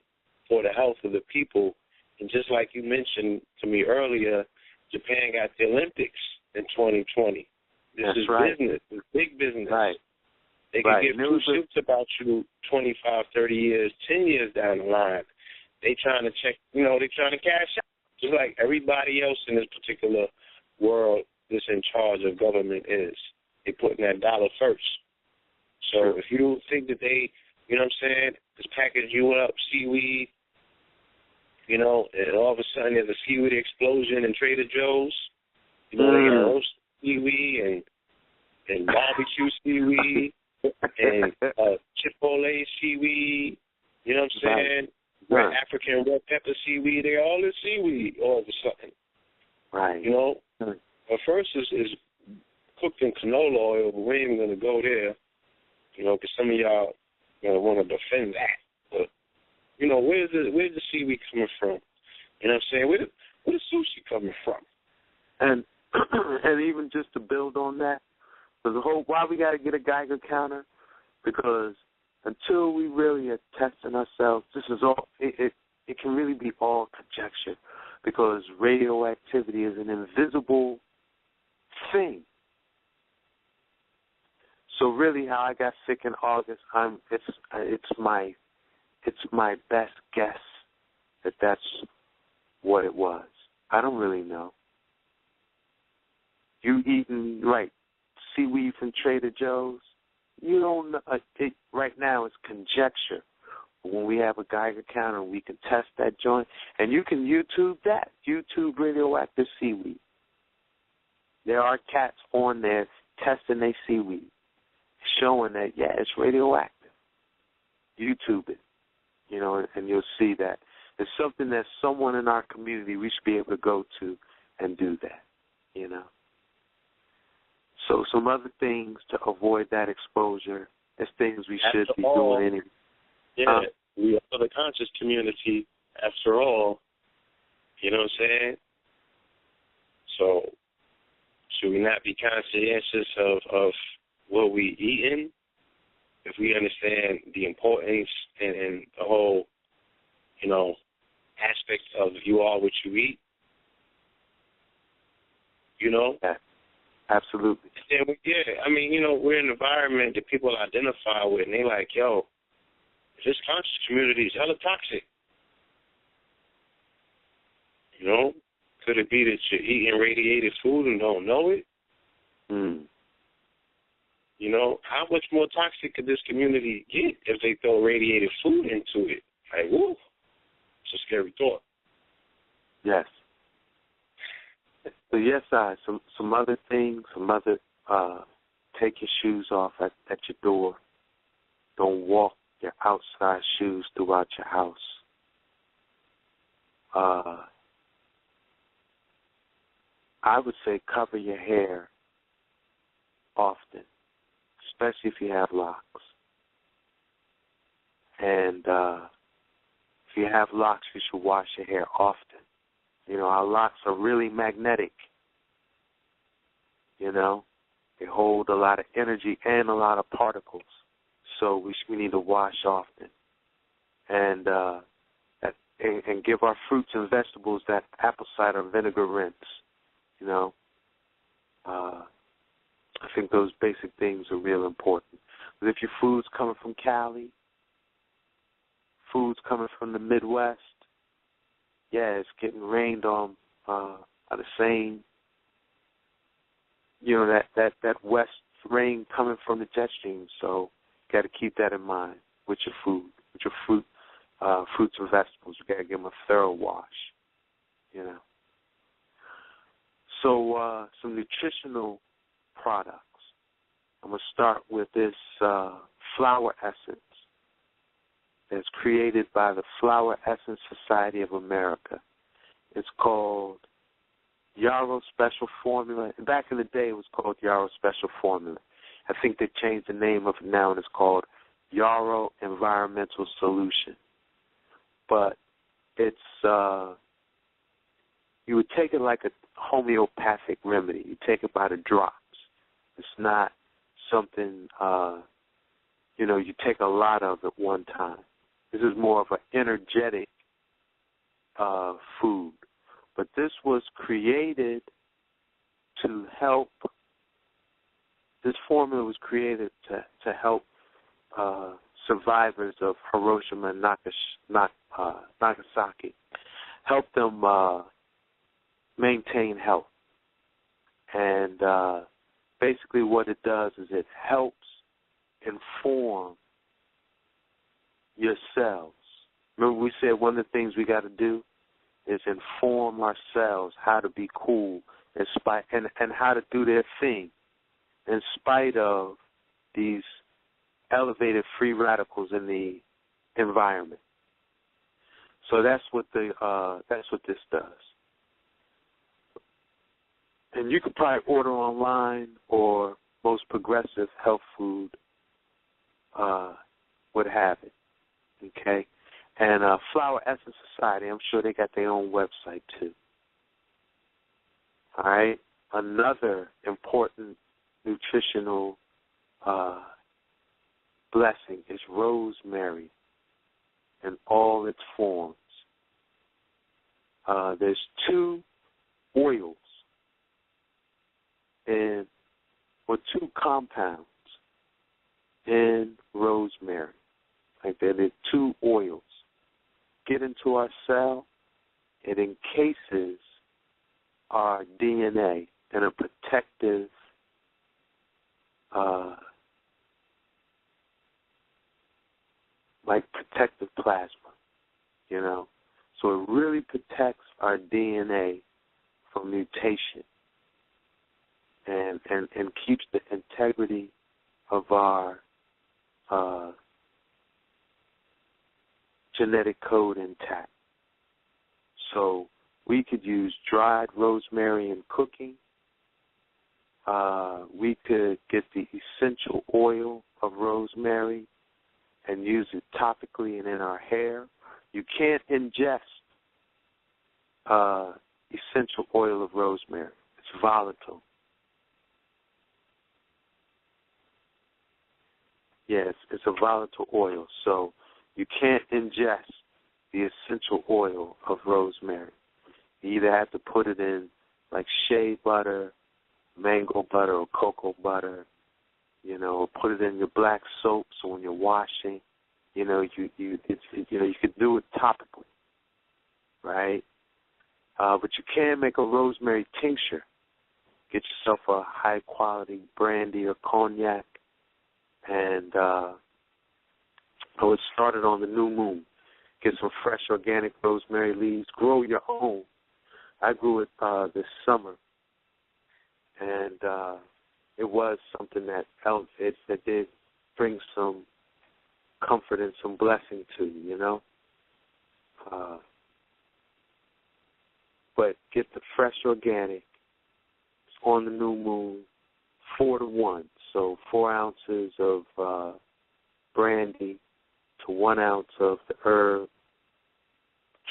for the health of the people. And just like you mentioned to me earlier, Japan got the Olympics in 2020. This is right. Business. It's big business. Right. They can give two shits about you 25, 30 years, 10 years down the line. They trying to check, they trying to cash out. Just like everybody else in this particular world that's in charge of government is. They putting that dollar first. So if you think that they, just package you up, seaweed, and all of a sudden there's a seaweed explosion in Trader Joe's, they got roast seaweed and barbecue seaweed and Chipotle seaweed, you know what I'm saying? Red African red pepper seaweed, they all is seaweed all of a sudden. Right. But first is cooked in canola oil, but we ain't even going to go there, because some of y'all going to want to defend that. But, you know, where's the seaweed coming from? You know what I'm saying? Where the sushi coming from? And and even just to build on that, because why we got to get a Geiger counter, because until we really are testing ourselves, this is all, it can really be all conjecture, because radioactivity is an invisible thing. So really, how I got sick in August, it's my best guess that that's what it was. I don't really know. You eating seaweed from Trader Joe's? You don't know. Right now, it's conjecture. But when we have a Geiger counter, we can test that joint, and you can YouTube that. YouTube radioactive seaweed. There are cats on there testing their seaweed, showing that, yeah, it's radioactive. YouTube it, you know, and you'll see that. It's something that someone in our community, we should be able to go to and do that, you know. So some other things to avoid that exposure is things we should be doing anyway. Yeah, we are the conscious community after all, you know what I'm saying? So should we not be conscientious of what we eating if we understand the importance and the whole, you know, aspect of you are what you eat? You know? Yeah, absolutely. Yeah, I mean, you know, we're in an environment that people identify with, and they like, yo, this conscious community is hella toxic. You know? Could it be that you're eating radiated food and don't know it? You know, how much more toxic could this community get if they throw radiated food into it? Like, woo, it's a scary thought. Yes. So yes, some other things, take your shoes off at your door. Don't walk your outside shoes throughout your house. I would say cover your hair often, especially if you have locks. And if you have locks, you should wash your hair often. You know, our locks are really magnetic. You know, they hold a lot of energy and a lot of particles. So we need to wash often. And give our fruits and vegetables that apple cider vinegar rinse. You know, I think those basic things are real important. But if your food's coming from Cali, food's coming from the Midwest, yeah, it's getting rained on by the same, you know, that west rain coming from the jet stream. So you got to keep that in mind with your food, with your fruits and vegetables. You got to give them a thorough wash, you know. So some nutritional products. I'm going to start with this flower essence that's created by the Flower Essence Society of America. It's called Yarrow Special Formula. Back in the day, it was called Yarrow Special Formula. I think they changed the name of it now, and it's called Yarrow Environmental Solution. But it's you would take it like a homeopathic remedy. You take it by the drops. It's not something, you know, you take a lot of at one time. This is more of an energetic food. But this was created to help, this formula was created to help survivors of Hiroshima and Nagasaki, help them maintain health. And basically what it does is it helps inform your cells. Remember we said one of the things we got to do is inform our cells how to be cool and how to do their thing in spite of these elevated free radicals in the environment. So that's what this does. And you could probably order online, or most progressive health food would have it. Okay? And Flower Essence Society, I'm sure they got their own website too. All right? Another important nutritional blessing is rosemary in all its forms. There's 2 oils or 2 compounds in rosemary. Like there are 2 oils. Get into our cell, it encases our DNA in a protective protective plasma, you know. So it really protects our DNA from mutation and keeps the integrity of our genetic code intact. So we could use dried rosemary in cooking. We could get the essential oil of rosemary and use it topically and in our hair. You can't ingest essential oil of rosemary. It's volatile. Yes, it's a volatile oil, so you can't ingest the essential oil of rosemary. You either have to put it in like shea butter, mango butter, or cocoa butter, you know, or put it in your black soap so when you're washing, you know, you could do it topically, right? But you can make a rosemary tincture. Get yourself a high-quality brandy or cognac, and I would start it on the new moon. Get some fresh organic rosemary leaves. Grow your own. I grew it this summer, and it was something that did bring some comfort and some blessing to you, you know. But get the fresh organic. It's on the new moon, 4-to-1. So 4 ounces of brandy to 1 ounce of the herb.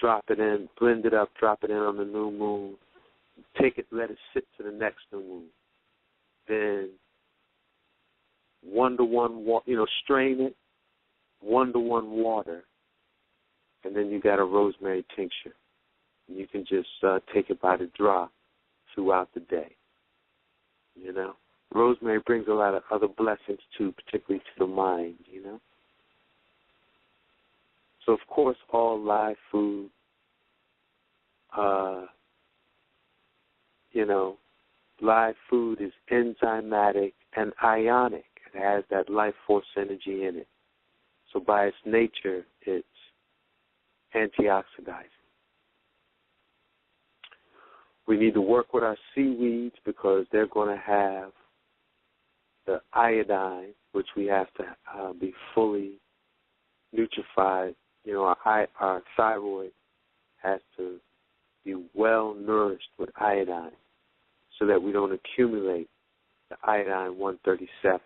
Drop it in, blend it up, drop it in on the new moon. Take it, let it sit to the next new moon. Then 1-to-1, strain it, 1-to-1 water, and then you got a rosemary tincture. You can just take it by the drop throughout the day. You know, rosemary brings a lot of other blessings too, particularly to the mind. You know. So of course, all live food, live food is enzymatic and ionic. It has that life force energy in it. So by its nature, it's antioxidizing. We need to work with our seaweeds because they're going to have the iodine, which we have to be fully nutrified. You know, our thyroid has to be well nourished with iodine so that we don't accumulate the iodine 137.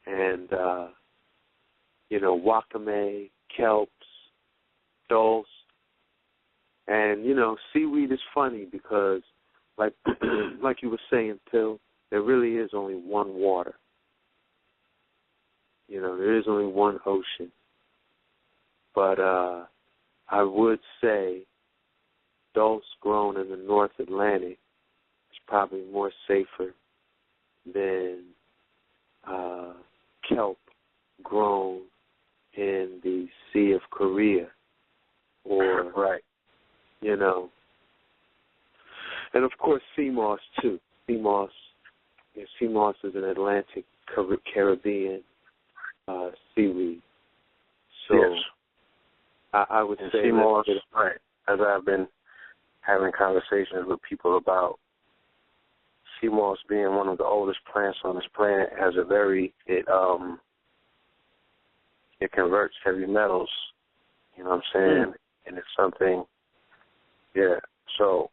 And, wakame, kelps, dulse. And, seaweed is funny because, like you were saying, Till, there really is only one water. There is only one ocean. But I would say dulse grown in the North Atlantic is probably more safer than kelp grown in the Sea of Korea or, right. And of course sea moss too. Sea moss is an Atlantic Caribbean seaweed. So yes. I would say sea moss, right. As I've been having conversations with people about sea moss being one of the oldest plants on this planet, has it converts heavy metals, you know what I'm saying? And it's something, so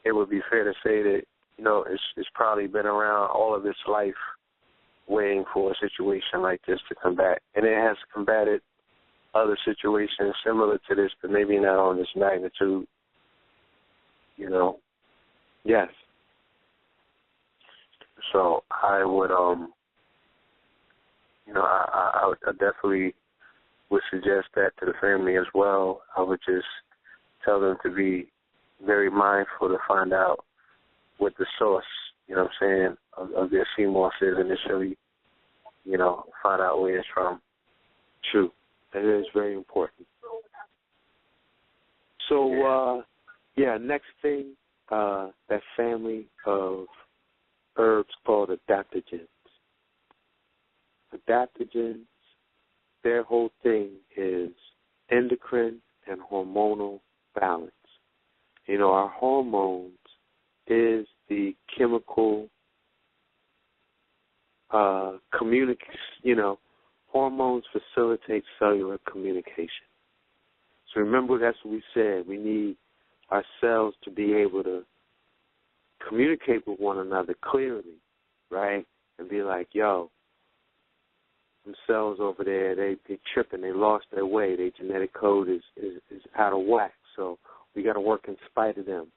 it would be fair to say that, it's probably been around all of its life, waiting for a situation like this to combat. And it has combated other situations similar to this, but maybe not on this magnitude, you know. Yes. So I would, you know, I definitely would suggest that to the family as well. I would just tell them to be very mindful to find out what the source, you know what I'm saying, of their CMOS is initially, you know, find out where it's from. True. That is very important. So, next thing, that family of herbs called adaptogens. Adaptogens, their whole thing is endocrine and hormonal balance. You know, our hormones is the chemical hormones facilitate cellular communication. So remember, that's what we said. We need our cells to be able to communicate with one another clearly, right? And be like, yo, them cells over there, they tripping, they lost their way, their genetic code is out of whack. So we got to work in spite of them.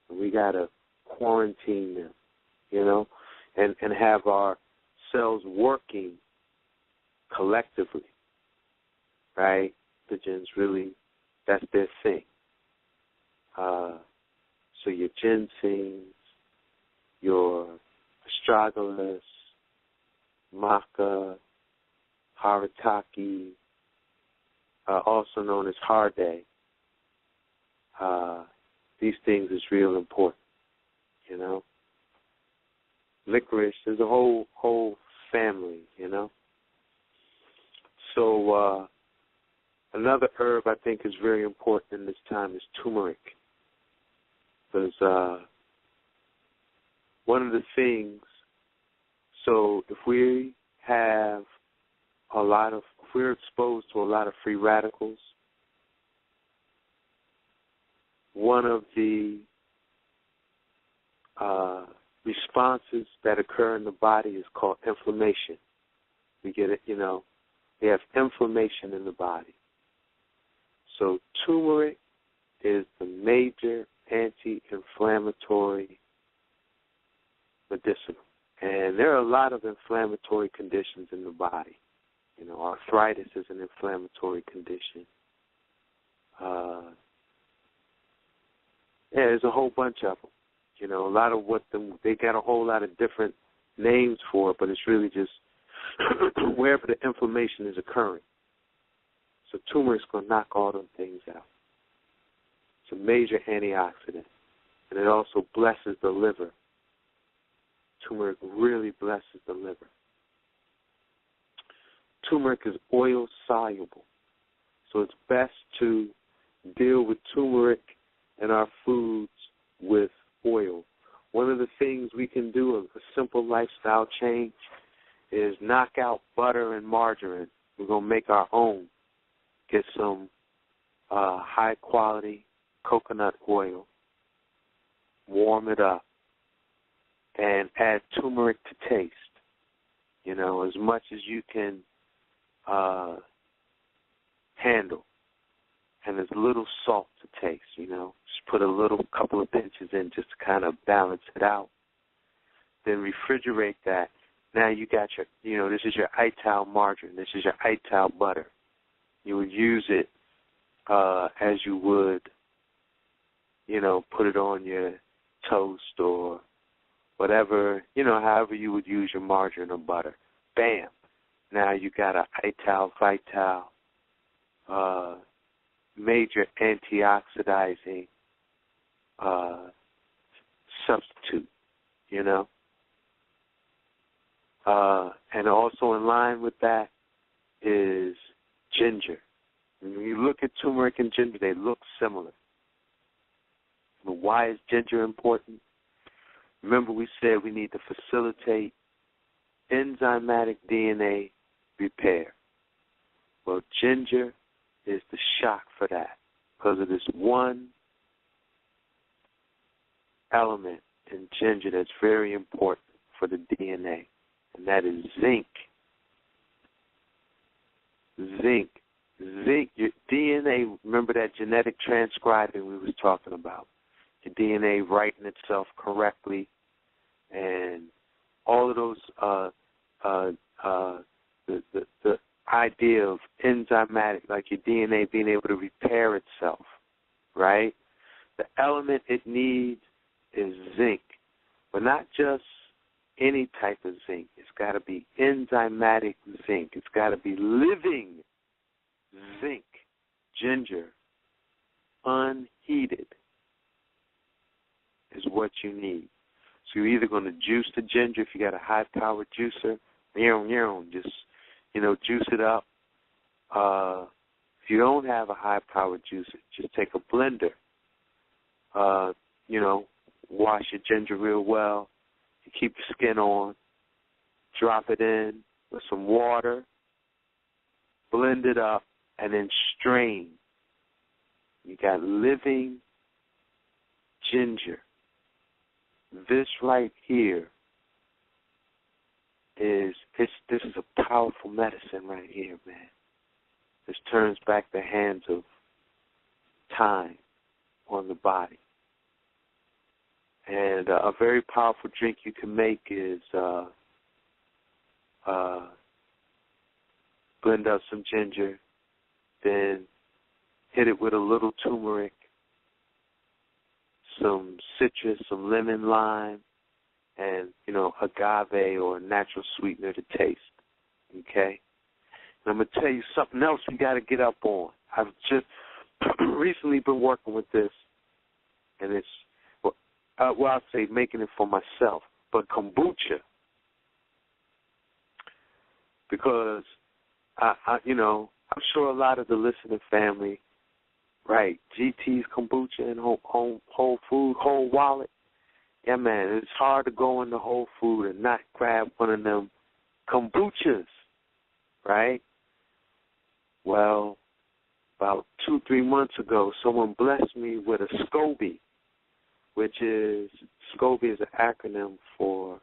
And we got to quarantine them, you know, and have our cells working collectively, right? The gens really, that's their thing. So your ginsems, your astragalus, maca, haritaki, also known as harde, these things is real important, you know. Licorice, there's a whole family, you know. So another herb I think is very important in this time is turmeric. Because one of the things, so if we're exposed to a lot of free radicals, one of the responses that occur in the body is called inflammation. We get it, you know, we have inflammation in the body. So turmeric is the major anti-inflammatory medicinal. And there are a lot of inflammatory conditions in the body. You know, arthritis is an inflammatory condition. There's a whole bunch of them. You know, a lot of they got a whole lot of different names for it, but it's really just wherever the inflammation is occurring. So turmeric's going to knock all them things out. It's a major antioxidant, and it also blesses the liver. Turmeric really blesses the liver. Turmeric is oil soluble, so it's best to deal with turmeric in our foods with oil. One of the things we can do, a simple lifestyle change, is knock out butter and margarine. We're going to make our own. Get some high-quality coconut oil, warm it up, and add turmeric to taste. You know, as much as you can handle, and as little salt to taste, you know. Just put a couple of pinches in just to kind of balance it out. Then refrigerate that. Now you got your, you know, this is your Ital margarine. This is your Ital butter. You would use it as you would, you know, put it on your toast or whatever, you know, however you would use your margarine or butter. Bam. Now you got a Ital Vital major antioxidizing substitute, you know. And also in line with that is ginger. When you look at turmeric and ginger, they look similar. But why is ginger important? Remember we said we need to facilitate enzymatic DNA repair. Well, ginger is the shock for that because of this one element in ginger that's very important for the DNA, and that is zinc. Zinc. Zinc, your DNA, remember that genetic transcribing we was talking about. Your DNA writing itself correctly, and all of those, the idea of enzymatic, like your DNA being able to repair itself, right? The element it needs is zinc, but not just any type of zinc. It's got to be enzymatic zinc. It's got to be living zinc, ginger, unheated, is what you need. So you're either going to juice the ginger if you got a high-powered juicer, just, juice it up. If you don't have a high-powered juicer, just take a blender. Wash your ginger real well. You keep the skin on. Drop it in with some water. Blend it up, and then strain. You got living ginger. This right here this is a powerful medicine right here, man. This turns back the hands of time on the body. And a very powerful drink you can make is blend up some ginger, then hit it with a little turmeric, some citrus, some lemon, lime, and, agave or a natural sweetener to taste, okay? And I'm going to tell you something else we got to get up on. I've just recently been working with this, and it's, I'll say making it for myself, but kombucha. Because, I'm sure a lot of the listening family, right, GT's kombucha and Whole Food, Whole Wallet. Yeah, man, it's hard to go into Whole Food and not grab one of them kombuchas, right? Well, about 2-3 months ago, someone blessed me with a SCOBY, which is, SCOBY is an acronym for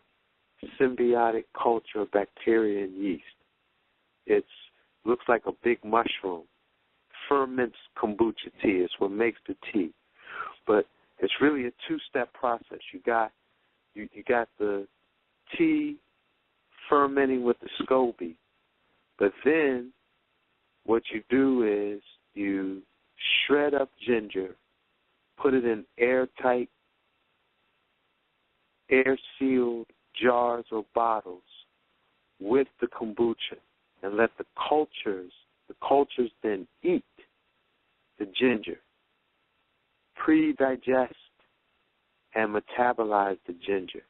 Symbiotic Culture of Bacteria and Yeast. It looks like a big mushroom. Ferments kombucha tea. It's what makes the tea. But it's really a two-step process. You got the tea fermenting with the SCOBY. But then what you do is you shred up ginger, put it in airtight, air-sealed jars or bottles with the kombucha and let the cultures then eat the ginger, pre-digest and metabolize the ginger.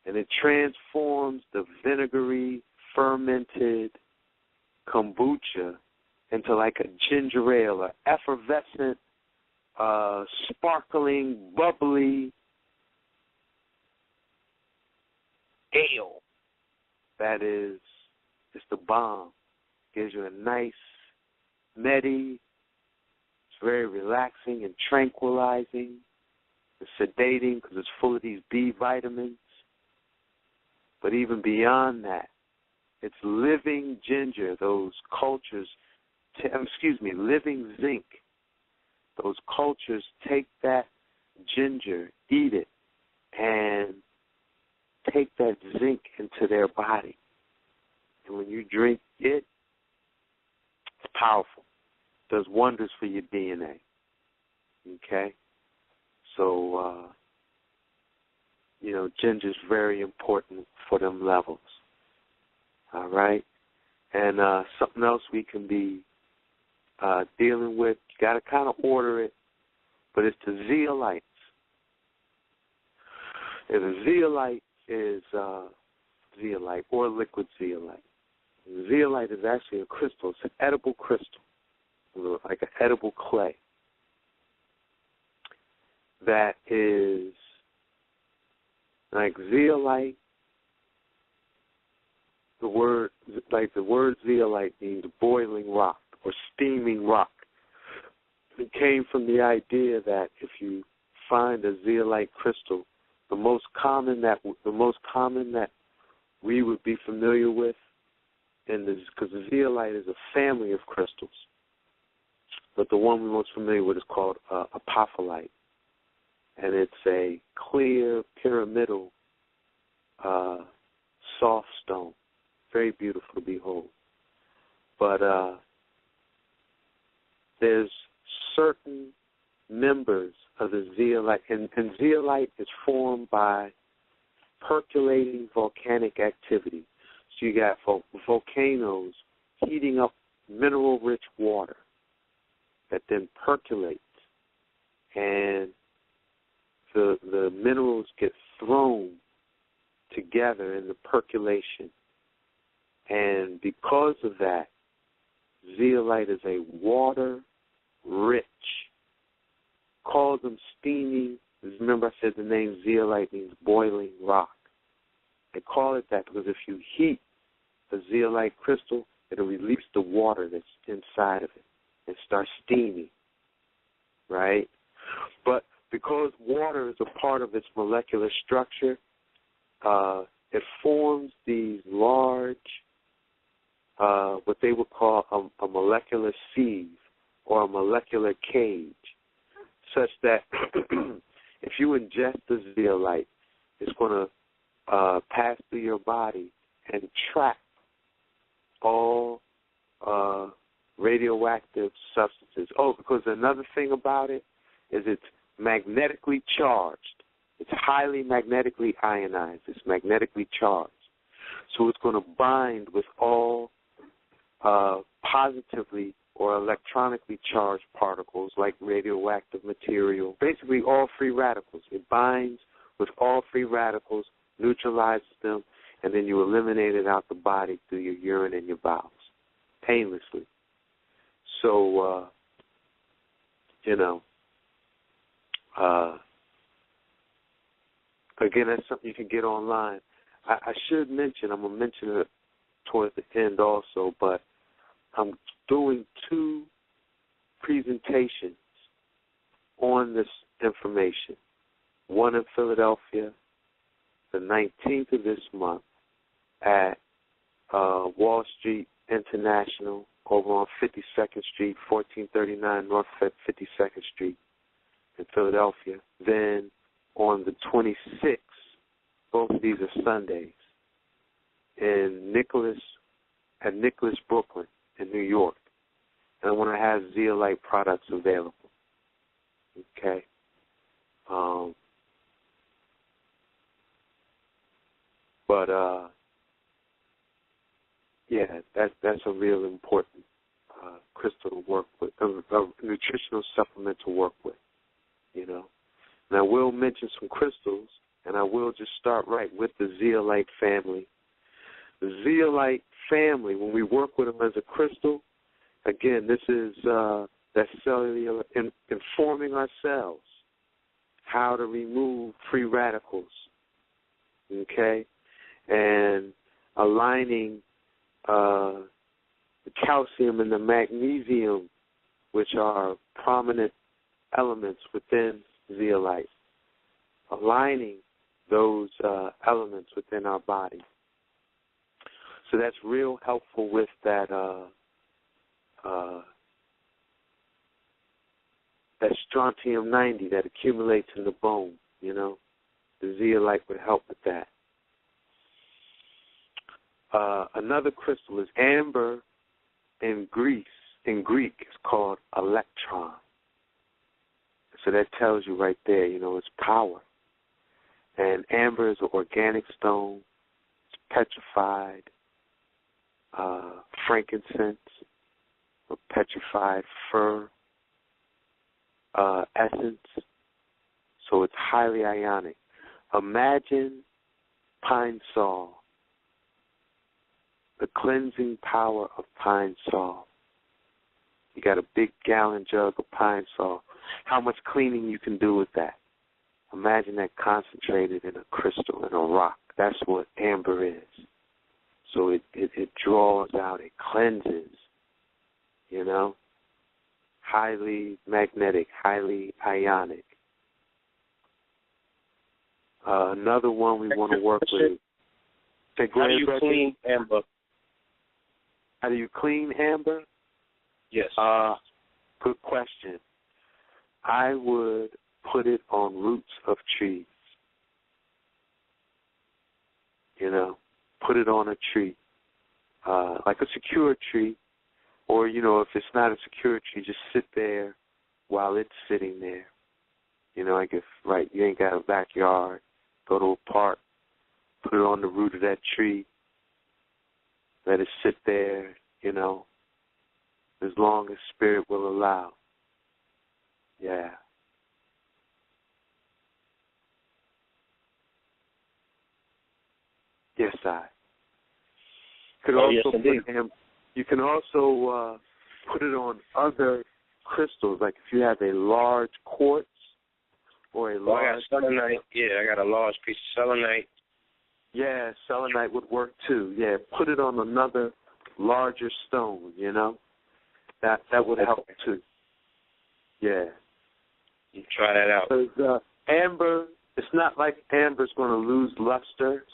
And it transforms the vinegary, fermented kombucha into like a ginger ale, an effervescent, sparkling, bubbly ale. That is, it's the bomb. Gives you a nice, nutty, it's very relaxing and tranquilizing. It's sedating because it's full of these B vitamins. But even beyond that, it's living ginger, those cultures, living zinc. Those cultures take that ginger, eat it, and take that zinc into their body. And when you drink it, it's powerful. It does wonders for your DNA. Okay? So, ginger's very important for them levels. All right? And something else we can be dealing with, you got to kind of order it, but it's the zeolites. And the zeolite is zeolite or liquid zeolite. And zeolite is actually a crystal. It's an edible crystal, like an edible clay that is like zeolite. The word zeolite means boiling rock or steaming rock. It came from the idea that if you find a zeolite crystal, the most common that we would be familiar with, because the zeolite is a family of crystals, but the one we're most familiar with is called apophyllite, and it's a clear pyramidal soft stone, very beautiful to behold. But there's certain members of the zeolite, and zeolite is formed by percolating volcanic activity. So you got volcanoes heating up mineral-rich water that then percolates, and the minerals get thrown together in the percolation. And because of that, zeolite is a water-rich, call them steaming. Remember I said the name zeolite means boiling rock. They call it that because if you heat a zeolite crystal, it'll release the water that's inside of it and start steaming, right? But because water is a part of its molecular structure, it forms these large, what they would call a molecular sieve or a molecular cage, such that if you ingest the zeolite, it's going to pass through your body and trap all radioactive substances. Oh, because another thing about it is it's magnetically charged. It's highly magnetically ionized. It's magnetically charged. So it's going to bind with all positively or electronically charged particles like radioactive material, basically all free radicals. It binds with all free radicals, neutralizes them, and then you eliminate it out the body through your urine and your bowels, painlessly. So, again, that's something you can get online. I should mention, I'm going to mention it towards the end also, but I'm doing 2 presentations on this information. One in Philadelphia, the 19th of this month, at Wall Street International over on 52nd Street, 1439 North 52nd Street in Philadelphia. Then on the 26th, both of these are Sundays, in Nicholas, Brooklyn in New York. And I want to have zeolite products available. Okay? That's a real important crystal to work with, a nutritional supplement to work with, And I will mention some crystals, and I will just start right with the zeolite family. The zeolite family, when we work with them as a crystal, again, this is that cellular, informing ourselves how to remove free radicals, okay, and aligning the calcium and the magnesium, which are prominent elements within zeolite, aligning those elements within our body. So that's real helpful with that that strontium-90 that accumulates in the bone, The zeolite would help with that. Another crystal is amber in Greek is called electron. So that tells you right there, it's power. And amber is an organic stone. It's petrified frankincense or petrified fir essence. So it's highly ionic. Imagine pine sol, the cleansing power of pine sol. You got a big gallon jug of pine sol. How much cleaning you can do with that? Imagine that concentrated in a crystal, in a rock. That's what amber is. So it draws out, it cleanses, highly magnetic, highly ionic. Another one we want to work with. How do you clean amber? How do you clean amber? Yes. Good question. I would put it on roots of trees. Put it on a tree, like a secure tree, or, if it's not a secure tree, just sit there while it's sitting there. Like if, you ain't got a backyard, go to a park, put it on the root of that tree, let it sit there, as long as spirit will allow. Yeah. Yes, I. You can also put it on other crystals, like if you have a large quartz or a large... I got selenite. Yeah, I got a large piece of selenite. Yeah, selenite would work too. Yeah, put it on another larger stone, That would help too. Yeah. You try that out. Because amber, it's not like amber's going to lose luster,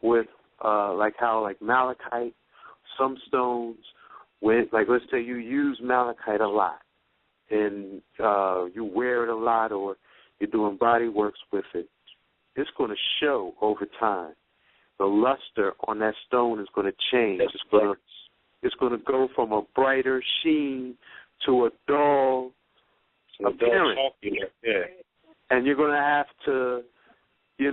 with how malachite, some stones, let's say you use malachite a lot and you wear it a lot or you're doing body works with it, it's going to show over time. The luster on that stone is going to change. It's going to go from a brighter sheen to a dull appearance. Yeah. And you're going to have to, you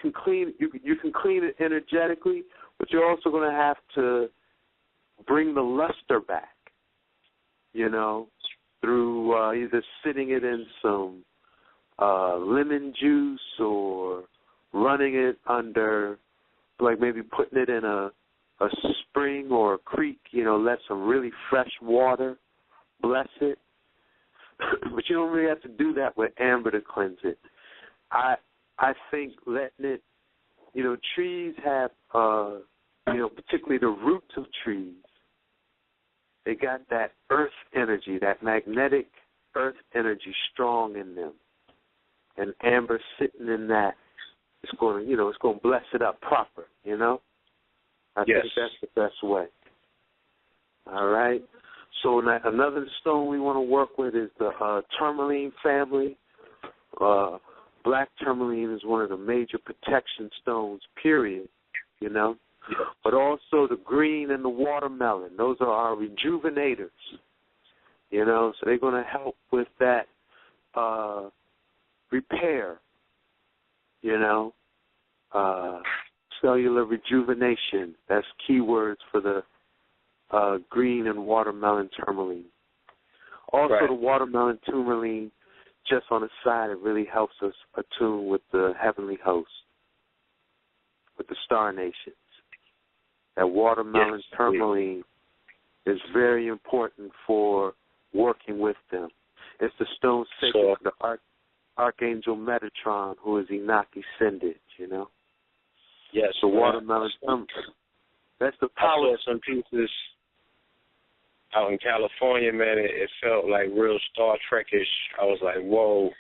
can clean it energetically, but you're also going to have to bring the luster back, through either sitting it in some lemon juice or running it under, maybe putting it in a spring or a creek, let some really fresh water bless it. But you don't really have to do that with amber to cleanse it. I think letting it, trees have, particularly the roots of trees, they got that earth energy, that magnetic earth energy strong in them. And amber sitting in that, it's going to, it's going to bless it up proper, I think that's the best way. All right. So now another stone we want to work with is the tourmaline family. Black tourmaline is one of the major protection stones, period, But also the green and the watermelon. Those are our rejuvenators, So they're going to help with that repair, cellular rejuvenation. That's keywords for the green and watermelon tourmaline. Also, the watermelon tourmaline, just on the side, it really helps us attune with the heavenly host, with the star nations. That watermelon tourmaline is very important for working with them. It's the stone sacred to the Archangel Metatron, who is Enoch ascended, Yes. The watermelon tourmaline. That's the power. I saw some pieces out in California, man. It felt like real Star Trek-ish. I was like, whoa,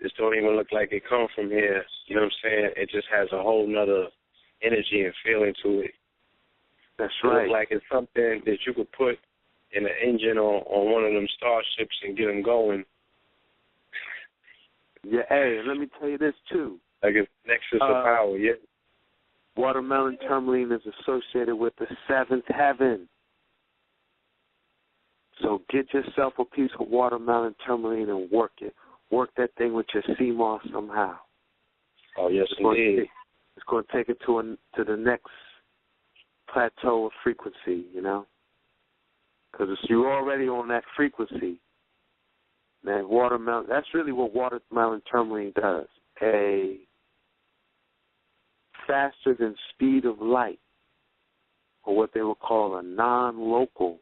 this don't even look like it come from here. You know what I'm saying? It just has a whole nother energy and feeling to it. That's right. It looks right. like it's something that you could put in an engine on one of them starships and get them going. Yeah, hey, let me tell you this, too. Like a nexus of power, yeah. Watermelon tourmaline is associated with the seventh heaven. So get yourself a piece of watermelon tourmaline and work it. Work that thing with your CMOS somehow. Oh, yes, indeed. It's going to take it to the next plateau of frequency, Because you're already on that frequency. Man, watermelon, that's really what watermelon tourmaline does. A faster than speed of light, or what they would call a non-local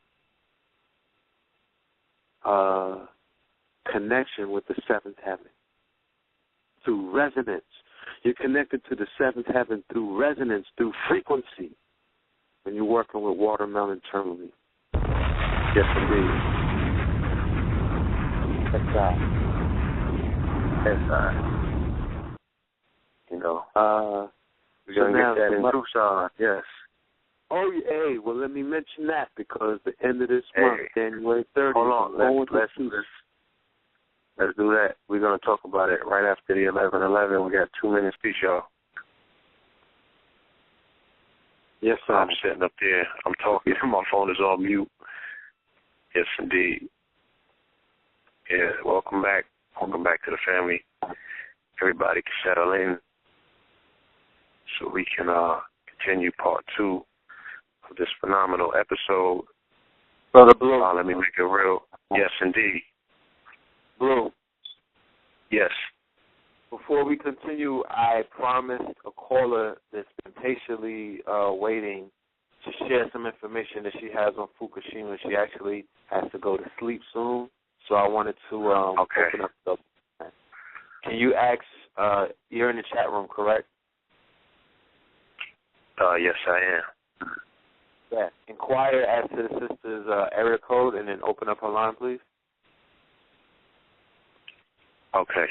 connection with the seventh heaven through resonance. You're connected to the seventh heaven through resonance, through frequency, when you're working with watermelon tourmaline. Yes, indeed. That's right. We're going to get that in Tucson, yes. Oh, hey, well, let me mention that because the end of this month, January 30th. Hold on, let's do that. We're going to talk about it right after the 11:11. We got 2 minutes each, y'all. Yes, sir. I'm sitting up there. I'm talking. My phone is on mute. Yes, indeed. Yeah, welcome back. Welcome back to the family. Everybody can settle in so we can continue part 2 of this phenomenal episode. Brother Blue. Let me make it real. Yes, indeed. Blue. Yes. Before we continue, I promised a caller that's been patiently waiting to share some information that she has on Fukushima. She actually has to go to sleep soon, so I wanted to open up the... Can you ask, you're in the chat room, correct? Yes, I am. Yeah. Inquire as to the sister's area code and then open up her line, please. Okay.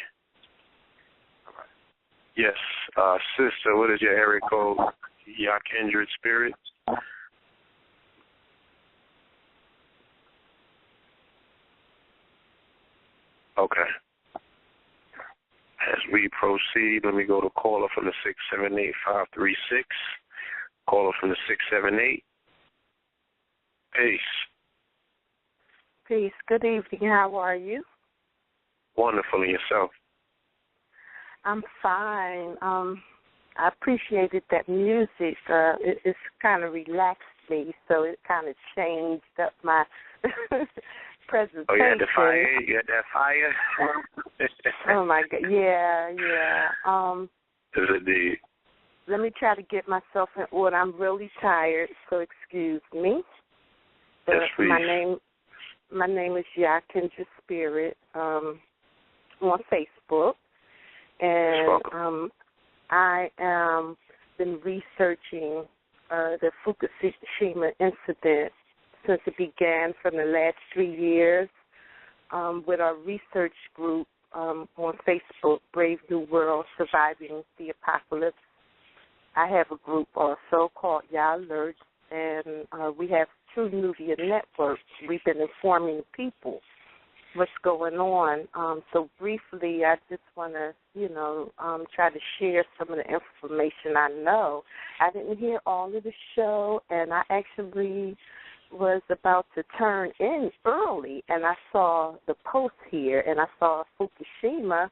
Yes, sister, what is your area code? Your kindred spirit? Okay. As we proceed, let me go to caller from the 678-536. Caller from the 678. Peace. Peace. Good evening. How are you? Wonderful. And yourself? I'm fine. I appreciated that music. It's kind of relaxed me, so it kind of changed up my presentation. Oh, you had the fire? You had that fire? Oh, my God. Yeah. Yes, indeed. Let me try to get myself in order. I'm really tired, so excuse me. Yes, please. My name is Yakindra Spirit on Facebook. And I am been researching the Fukushima incident since it began from the last 3 years with our research group on Facebook, Brave New World, Surviving the Apocalypse. I have a group also called Ya Alert, and we have True Media Network. We've been informing people what's going on. So briefly, I just want to, try to share some of the information I know. I didn't hear all of the show, and I actually was about to turn in early, and I saw the post here, and I saw Fukushima,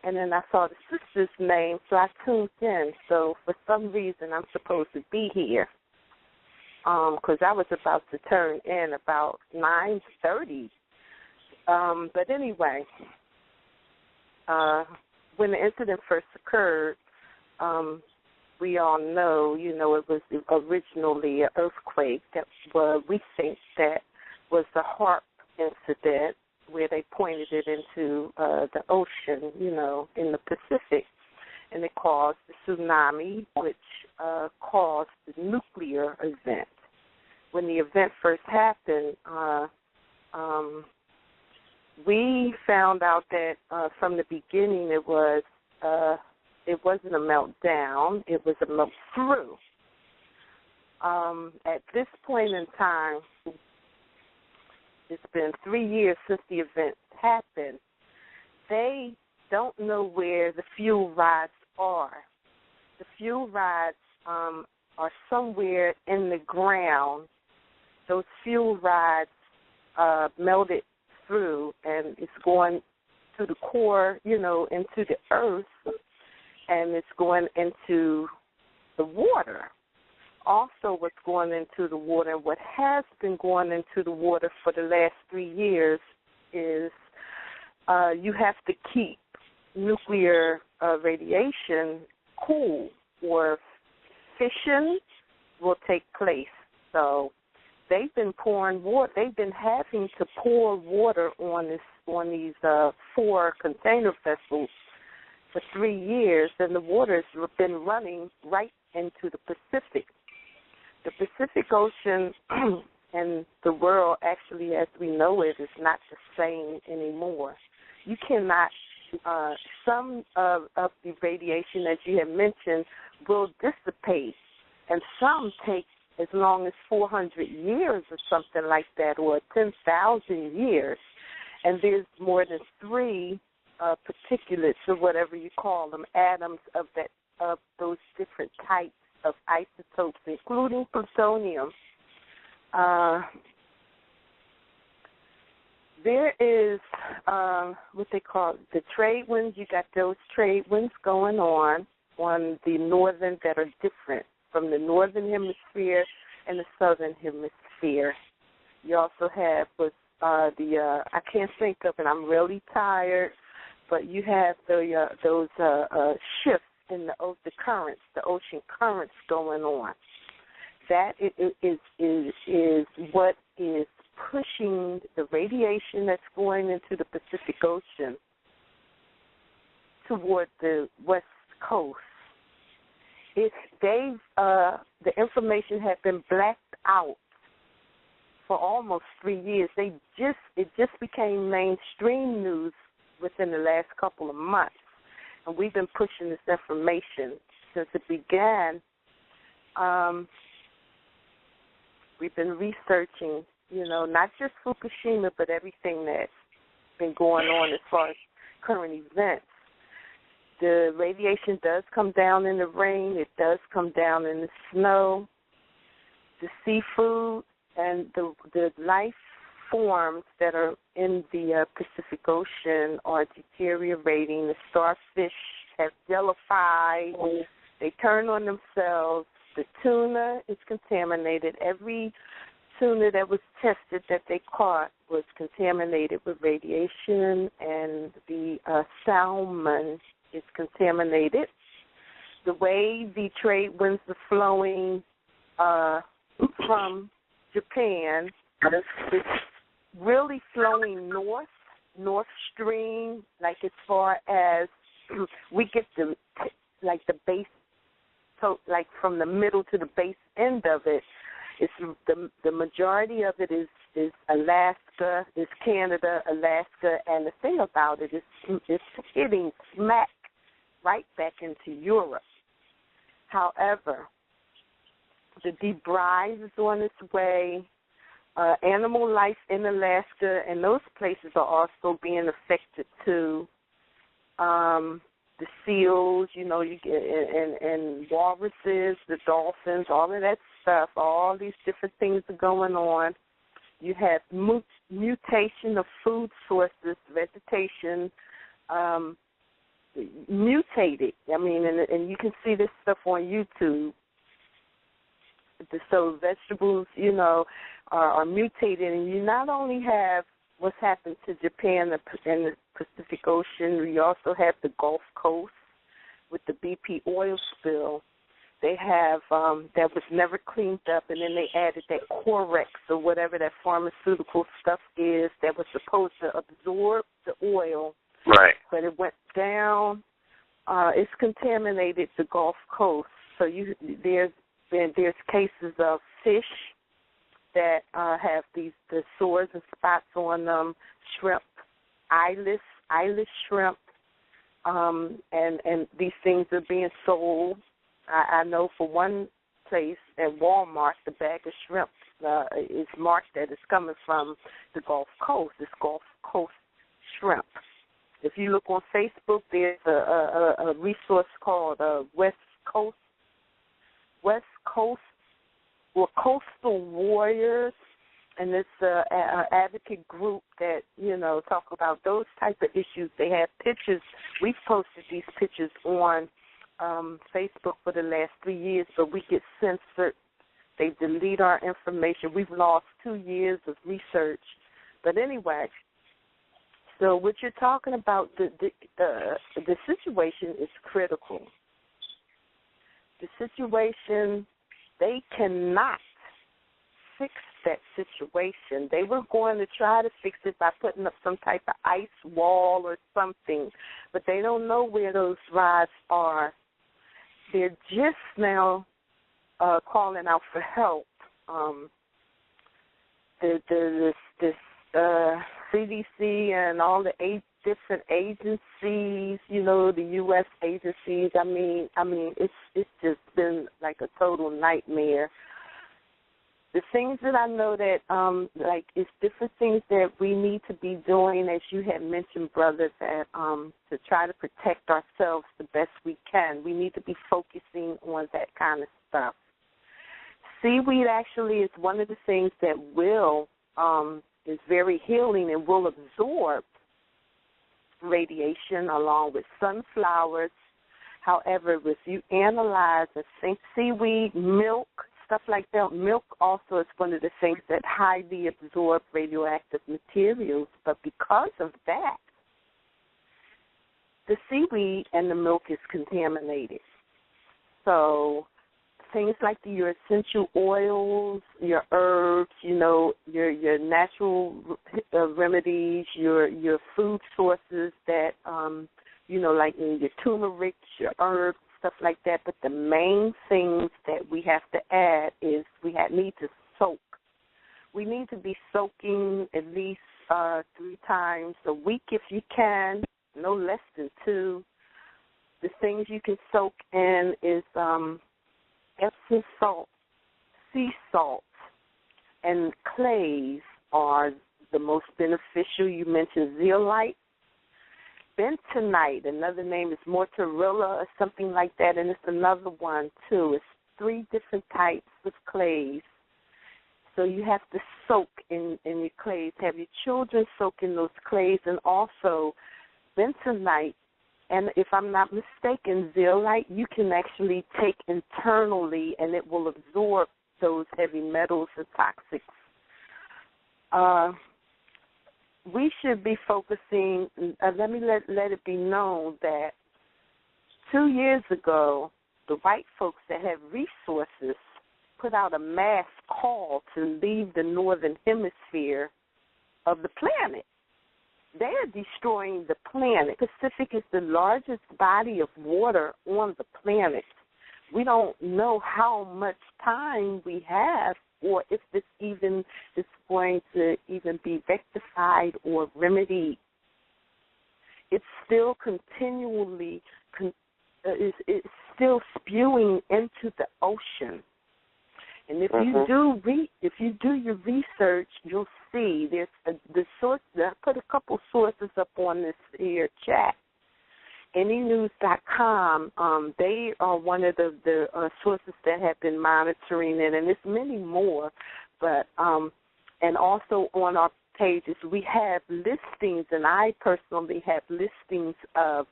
and then I saw the sister's name, so I tuned in. So for some reason, I'm supposed to be here because I was about to turn in about 9:30. But anyway, when the incident first occurred, we all know, it was originally an earthquake that we think that was the HARP incident where they pointed it into the ocean, in the Pacific, and it caused the tsunami, which caused the nuclear event. When the event first happened, we found out that from the beginning it wasn't a meltdown, it was a melt through. At this point in time, it's been 3 years since the event happened. They don't know where the fuel rods are. The fuel rods are somewhere in the ground. Those fuel rods melted through, and it's going to the core, into the earth, and it's going into the water. Also, what's going into the water, and what has been going into the water for the last 3 years is you have to keep nuclear radiation cool, or fission will take place. So they've been pouring water. They've been having to pour water on these 4 container vessels for 3 years, and the water's been running right into the Pacific. The Pacific Ocean and the world, actually, as we know it, is not the same anymore. You cannot. Some of the radiation, as you have mentioned, will dissipate, and some take as long as 400 years or something like that, or 10,000 years. And there's more than 3 particulates, or whatever you call them, atoms of those different types of isotopes, including plutonium. There is what they call the trade winds. You got those trade winds going on the northern that are different from the northern hemisphere and the southern hemisphere. You also have I can't think of it. I'm really tired, but you have those shifts in the currents, the ocean currents going on. That is what is pushing the radiation that's going into the Pacific Ocean toward the West Coast. The information had been blacked out for almost 3 years. It just became mainstream news within the last couple of months, and we've been pushing this information since it began. We've been researching, not just Fukushima, but everything that's been going on as far as current events. The radiation does come down in the rain. It does come down in the snow. The seafood and the life forms that are in the Pacific Ocean are deteriorating. The starfish have jellified. They turn on themselves. The tuna is contaminated. Every tuna that was tested that they caught was contaminated with radiation, and the salmon is contaminated. The way the trade winds are flowing from Japan is really flowing north stream, like as far as we get the base, so like from the middle to the base end of it. It's the majority of it is Alaska, is Canada, Alaska, and the thing about it is it's hitting smack right back into Europe. However, the debris is on its way. Animal life in Alaska and those places are also being affected too. The seals, you get, and walruses, the dolphins, all of that stuff, all these different things are going on. You have mutation of food sources, vegetation mutated. And you can see this stuff on YouTube. So vegetables, are mutated, and you not only have what's happened to Japan and the Pacific Ocean, you also have the Gulf Coast with the BP oil spill. They have that was never cleaned up, and then they added that Corex or whatever that pharmaceutical stuff is that was supposed to absorb the oil. Right. But it went down. It's contaminated the Gulf Coast. So there's cases of fish that have the sores and spots on them, shrimp, eyeless shrimp, and these things are being sold. I know for one place at Walmart, the bag of shrimp is marked that it's coming from the Gulf Coast. It's Gulf Coast shrimp. If you look on Facebook, there's a resource called West Coast or Coastal Warriors, and it's an advocate group that, talk about those type of issues. They have pictures. We've posted these pictures on Facebook for the last 3 years, but we get censored. They delete our information. We've lost 2 years of research. But anyway, so what you're talking about, the situation is critical. The situation, they cannot fix that situation. They were going to try to fix it by putting up some type of ice wall or something, but they don't know where those RAS are. They're just now calling out for help. This CDC and all the different agencies, you know, the U.S. agencies. I mean, it's just been like a total nightmare. The things that I know that, like, it's different things that we need to be doing, as you had mentioned, brother, that to try to protect ourselves the best we can. We need to be focusing on that kind of stuff. Seaweed actually is one of the things that is very healing and will absorb radiation along with sunflowers. However, if you analyze the seaweed, milk, stuff like that, milk also is one of the things that highly absorb radioactive materials. But because of that, the seaweed and the milk is contaminated. So things like your essential oils, your herbs, you know, your natural remedies, your food sources that, you know, like your turmeric, your herbs, stuff like that. But the main things that we have to add is need to soak. We need to be soaking at least 3 times a week if you can, no less than 2. The things you can soak in is Epsom salt, sea salt, and clays are the most beneficial. You mentioned zeolite. Bentonite, another name is mortarilla or something like that, and it's another one too. It's 3 different types of clays. So you have to soak in your clays. Have your children soak in those clays, and also bentonite. And if I'm not mistaken, zeolite you can actually take internally, and it will absorb those heavy metals and toxics. We should be focusing, let it be known that 2 years ago, the white folks that have resources put out a mass call to leave the northern hemisphere of the planet. They are destroying the planet. Pacific is the largest body of water on the planet. We don't know how much time we have, or if this even is going to even be rectified or remedied. It's still continually, it's still spewing into the ocean. And if you do your research, you'll see there's the source. I put a couple sources up on this here chat. Anynews.com, they are one of the sources that have been monitoring it, and there's many more. But and also on our pages, we have listings, and I personally have listings of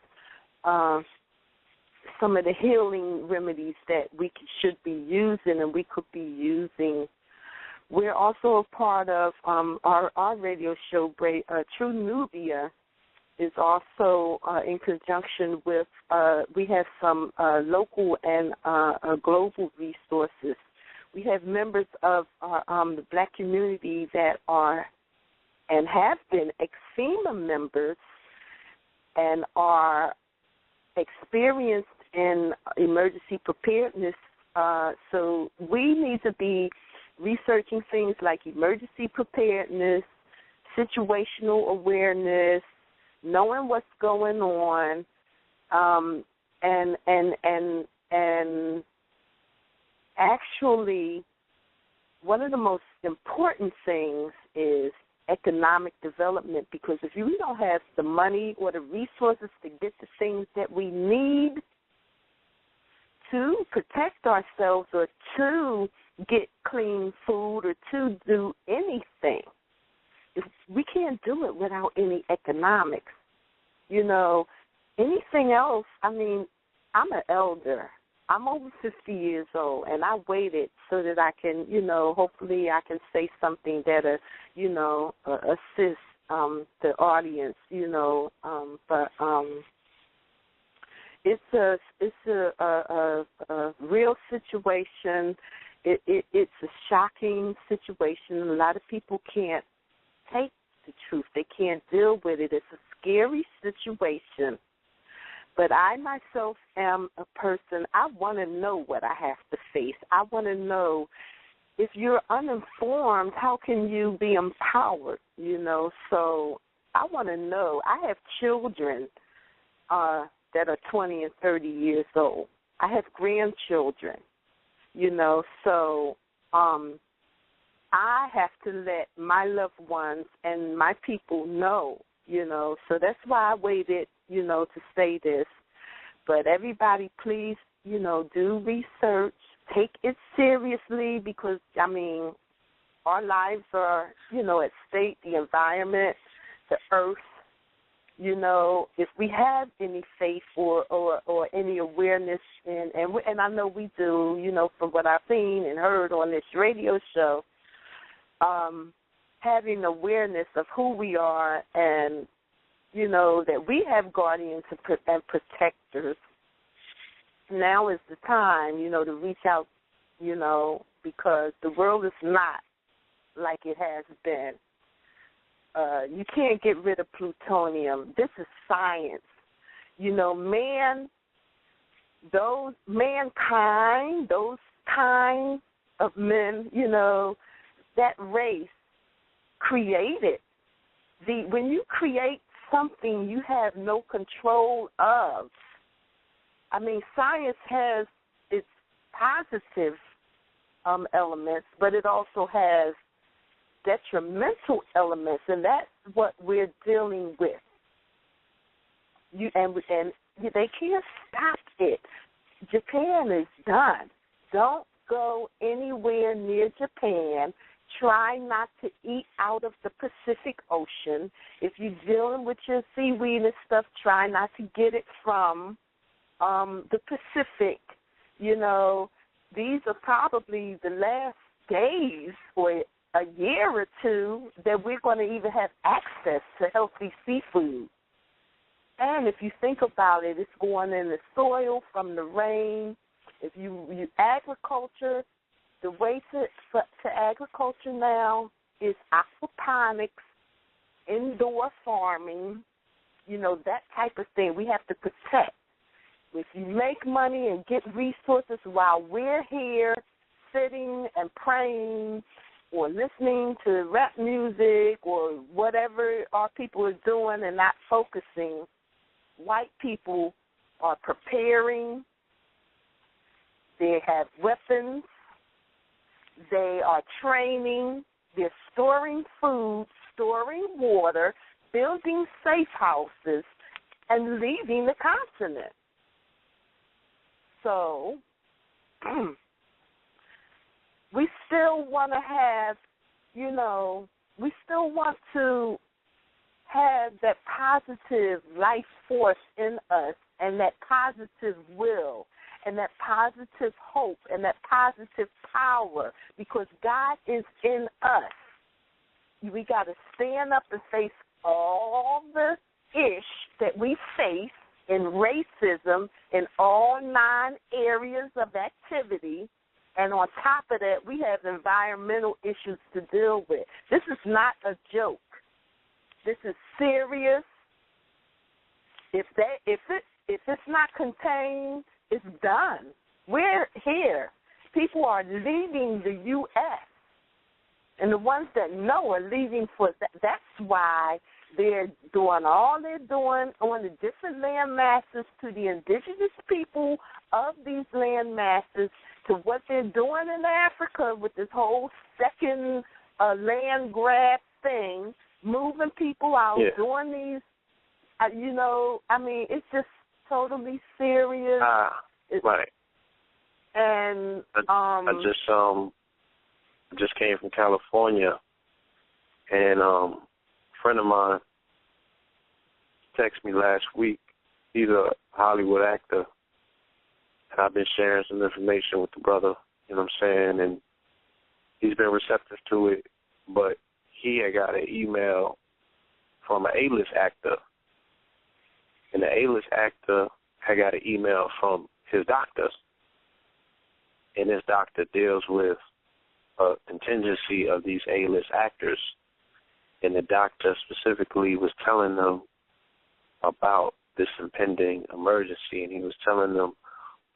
some of the healing remedies that we should be using and we could be using. We're also a part of our radio show, True Nubia, is also in conjunction with, we have some local and global resources. We have members of the black community that are and have been ex-FEMA members and are experienced in emergency preparedness. So we need to be researching things like emergency preparedness, situational awareness, knowing what's going on, and actually one of the most important things is economic development, because if we don't have the money or the resources to get the things that we need to protect ourselves or to get clean food or to do anything, if we can't do it without any economics. You know, anything else, I mean, I'm an elder. I'm over 50 years old, and I waited so that I can, you know, hopefully I can say something that, you know, assist the audience, you know. But it's a real situation. It's a shocking situation. A lot of people can't take the truth. They can't deal with it. It's a scary situation. But I myself am a person, I want to know what I have to face. I want to know, if you're uninformed, how can you be empowered, you know? So I want to know. I have children that are 20 and 30 years old. I have grandchildren, so I have to let my loved ones and my people know, So that's why I waited, to say this. But everybody, please, do research. Take it seriously because, our lives are, at stake, the environment, the earth. If we have any faith or any awareness, and I know we do, from what I've seen and heard on this radio show, having awareness of who we are and, that we have guardians and protectors, now is the time, to reach out, because the world is not like it has been. You can't get rid of plutonium. This is science. Mankind, those kind of men, that race created. When you create something you have no control of, science has its positive elements, but it also has detrimental elements, and that's what we're dealing with. And they can't stop it. Japan is done. Don't go anywhere near Japan. Try not to eat out of the Pacific Ocean. If you're dealing with your seaweed and stuff, try not to get it from the Pacific. These are probably the last days or a year or two that we're going to even have access to healthy seafood. And if you think about it, it's going in the soil from the rain. If you agriculture, the way to agriculture now is aquaponics, indoor farming, that type of thing. We have to protect. If you make money and get resources while we're here sitting and praying or listening to rap music or whatever our people are doing and not focusing, white people are preparing. They have weapons. They are training. They're storing food, storing water, building safe houses, and leaving the continent. So we still want to have, we still want to have that positive life force in us and that positive will and that positive hope and that positive power because God is in us. We got to stand up and face all the ish that we face in racism in all 9 areas of activity. And on top of that, we have environmental issues to deal with. This is not a joke. This is serious. If it's not contained, it's done. We're here. People are leaving the U.S. And the ones that know are leaving for that. That's why they're doing all they're doing on the different land masses to the indigenous people of these land masses to what they're doing in Africa with this whole second land grab thing, moving people out, doing these, it's just totally serious. Right. And I just came from California, and a friend of mine texted me last week. He's a Hollywood actor, and I've been sharing some information with the brother, you know what I'm saying, and he's been receptive to it, but he had got an email from an A-list actor, and the A-list actor had got an email from his doctor, and his doctor deals with a contingency of these A-list actors, and the doctor specifically was telling them about this impending emergency, and he was telling them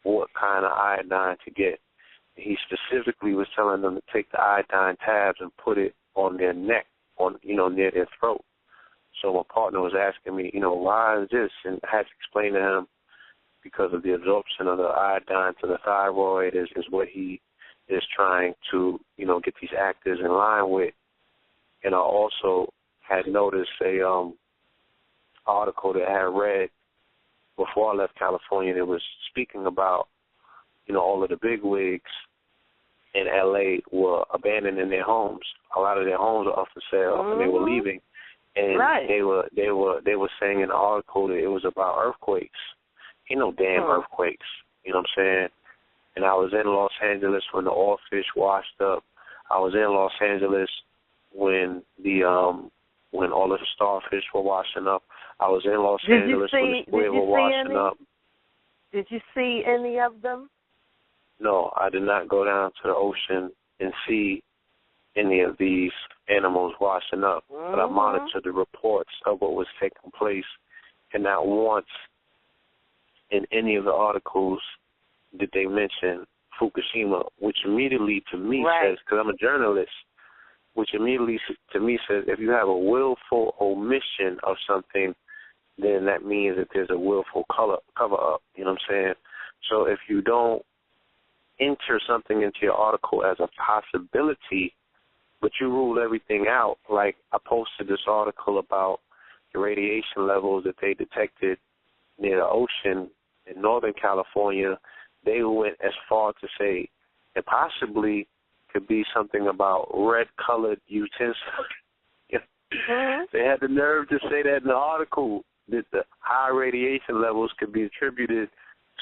what kind of iodine to get. He specifically was telling them to take the iodine tabs and put it on their neck, near their throat, So my partner was asking me, why is this? And I had to explain to him because of the absorption of the iodine to the thyroid is what he is trying to, get these actors in line with. And I also had noticed a article that I had read before I left California that was speaking about, all of the bigwigs in L.A. were abandoning their homes. A lot of their homes are up for sale, and they were leaving. And they were saying in the article that it was about earthquakes. Ain't no damn earthquakes. You know what I'm saying? And I was in Los Angeles when the oil fish washed up. I was in Los Angeles when when all of the starfish were washing up. I was in Los Angeles when the squid were washing up. Did you see any of them? No, I did not go down to the ocean and see any of these animals washing up. But I monitored the reports of what was taking place, and not once in any of the articles did they mention Fukushima, which immediately to me says, because I'm a journalist, which immediately to me says if you have a willful omission of something, then that means that there's a willful cover-up, you know what I'm saying? So if you don't enter something into your article as a possibility, but you rule everything out, like I posted this article about the radiation levels that they detected near the ocean in Northern California. They went as far to say it possibly could be something about red-colored utensils. They had the nerve to say that in the article, that the high radiation levels could be attributed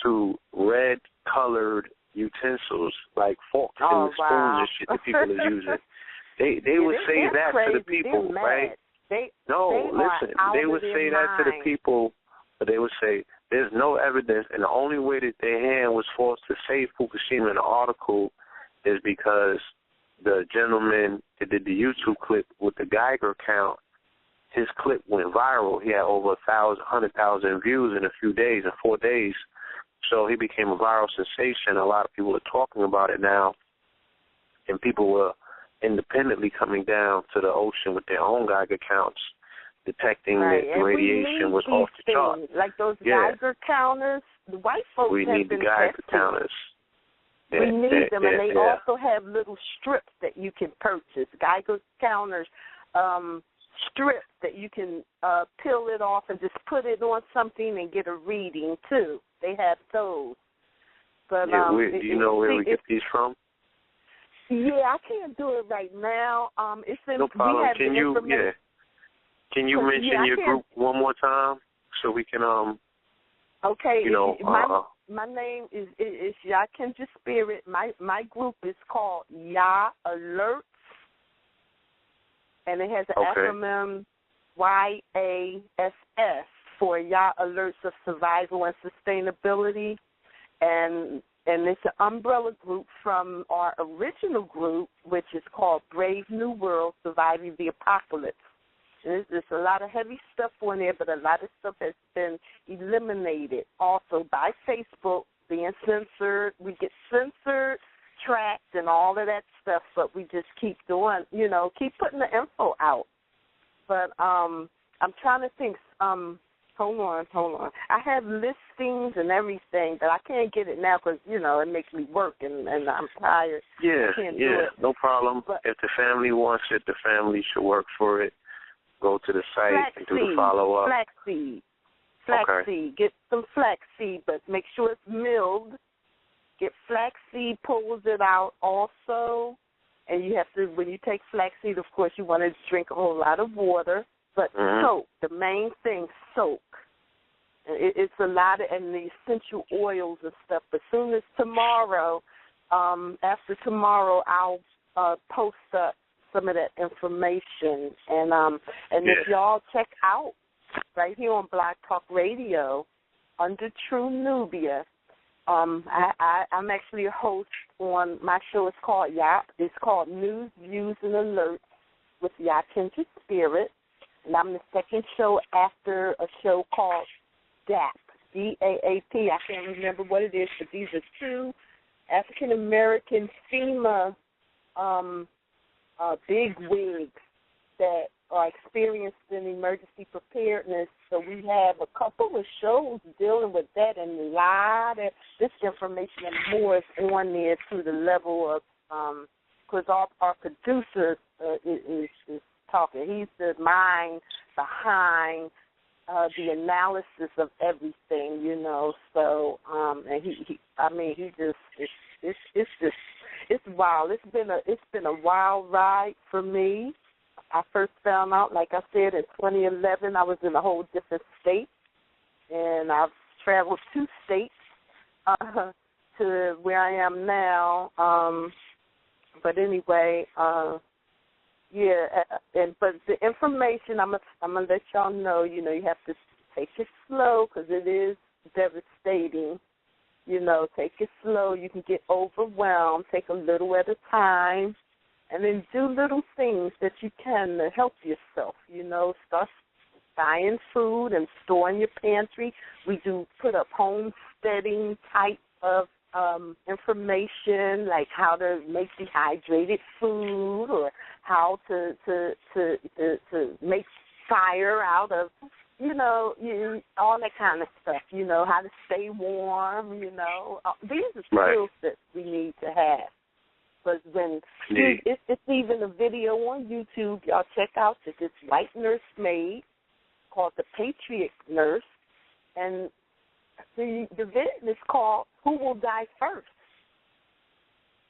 to red-colored utensils, like forks and spoons and shit that people are using. They would say that to the people, right? They would say that to the people, but they would say there's no evidence, and the only way that their hand was forced to save Fukushima in the article is because the gentleman that did the YouTube clip with the Geiger count, his clip went viral. He had over 100,000 views in a few days, in 4 days. So he became a viral sensation. A lot of people are talking about it now, and people were independently coming down to the ocean with their own Geiger counts, detecting that the radiation was off the chart. Like those Geiger counters, the white folks we have need been the Geiger counters. We need them, and they also have little strips that you can purchase. Geiger counters, strips that you can peel it off and just put it on something and get a reading too. They have those. But do you know where we get these from? Yeah, I can't do it right now. It's in, no problem. We have Can you mention your group one more time so we can Okay. You know, my name is Yakinja Spirit. My group is called Ya Alerts, and it has an acronym YASS for Ya Alerts of Survival and Sustainability, and it's an umbrella group from our original group, which is called Brave New World: Surviving the Apocalypse. There's a lot of heavy stuff on there, but a lot of stuff has been eliminated also by Facebook being censored. We get censored, tracked, and all of that stuff, but we just keep doing, keep putting the info out. But I'm trying to think. Hold on. I have listings and everything, but I can't get it now because, it makes me work and I'm tired. Yeah, no problem. But if the family wants it, the family should work for it. Go to the site and do the follow-up. Flaxseed. Get some flaxseed, but make sure it's milled. Get flaxseed, pulls it out also. And you have to, when you take flaxseed, of course, you want to drink a whole lot of water. But soak, the main thing, soak. It's a lot of, and the essential oils and stuff. But as soon as tomorrow, after tomorrow, I'll post up some of that information, and if y'all check out right here on Blog Talk Radio under True Nubia, I'm actually a host on my show. It's called It's called News, Views, and Alerts with Yakinja Spirit, and I'm the second show after a show called DAAP, DAAP. I can't remember what it is, but these are two African American FEMA big wigs that are experienced in emergency preparedness. So we have a couple of shows dealing with that, and a lot of this information and more is on there to the level of, because our producer is talking. He's the mind behind the analysis of everything, you know. So, and he just, it's wild. It's been a wild ride for me. I first found out, like I said, in 2011, I was in a whole different state, and I've traveled 2 states to where I am now. But anyway, but the information, I'm gonna let y'all know. You know, you have to take it slow because it is devastating. You know, take it slow. You can get overwhelmed. Take a little at a time. And then do little things that you can to help yourself. You know, start buying food and storing your pantry. We do put up homesteading type of information, like how to make dehydrated food or how to make fire out of, you know, all that kind of stuff. You know, how to stay warm. You know, these are skills that we need to have. Because when it's even a video on YouTube, y'all check out this white nurse maid called the Patriot Nurse, and the video is called "Who Will Die First?"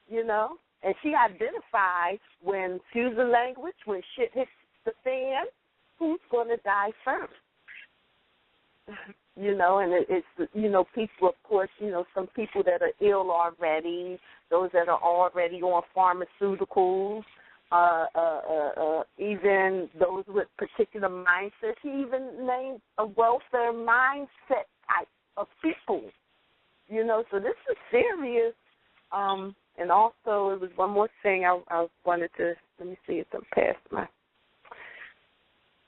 You know, and she identifies when, excuse the language, when shit hits the fan, who's going to die first. You know, and it's, you know, people, of course, you know, some people that are ill already, those that are already on pharmaceuticals, even those with particular mindsets. He even named a welfare mindset type of people, you know, so this is serious. And also, it was one more thing I wanted to, let me see if I'm past my,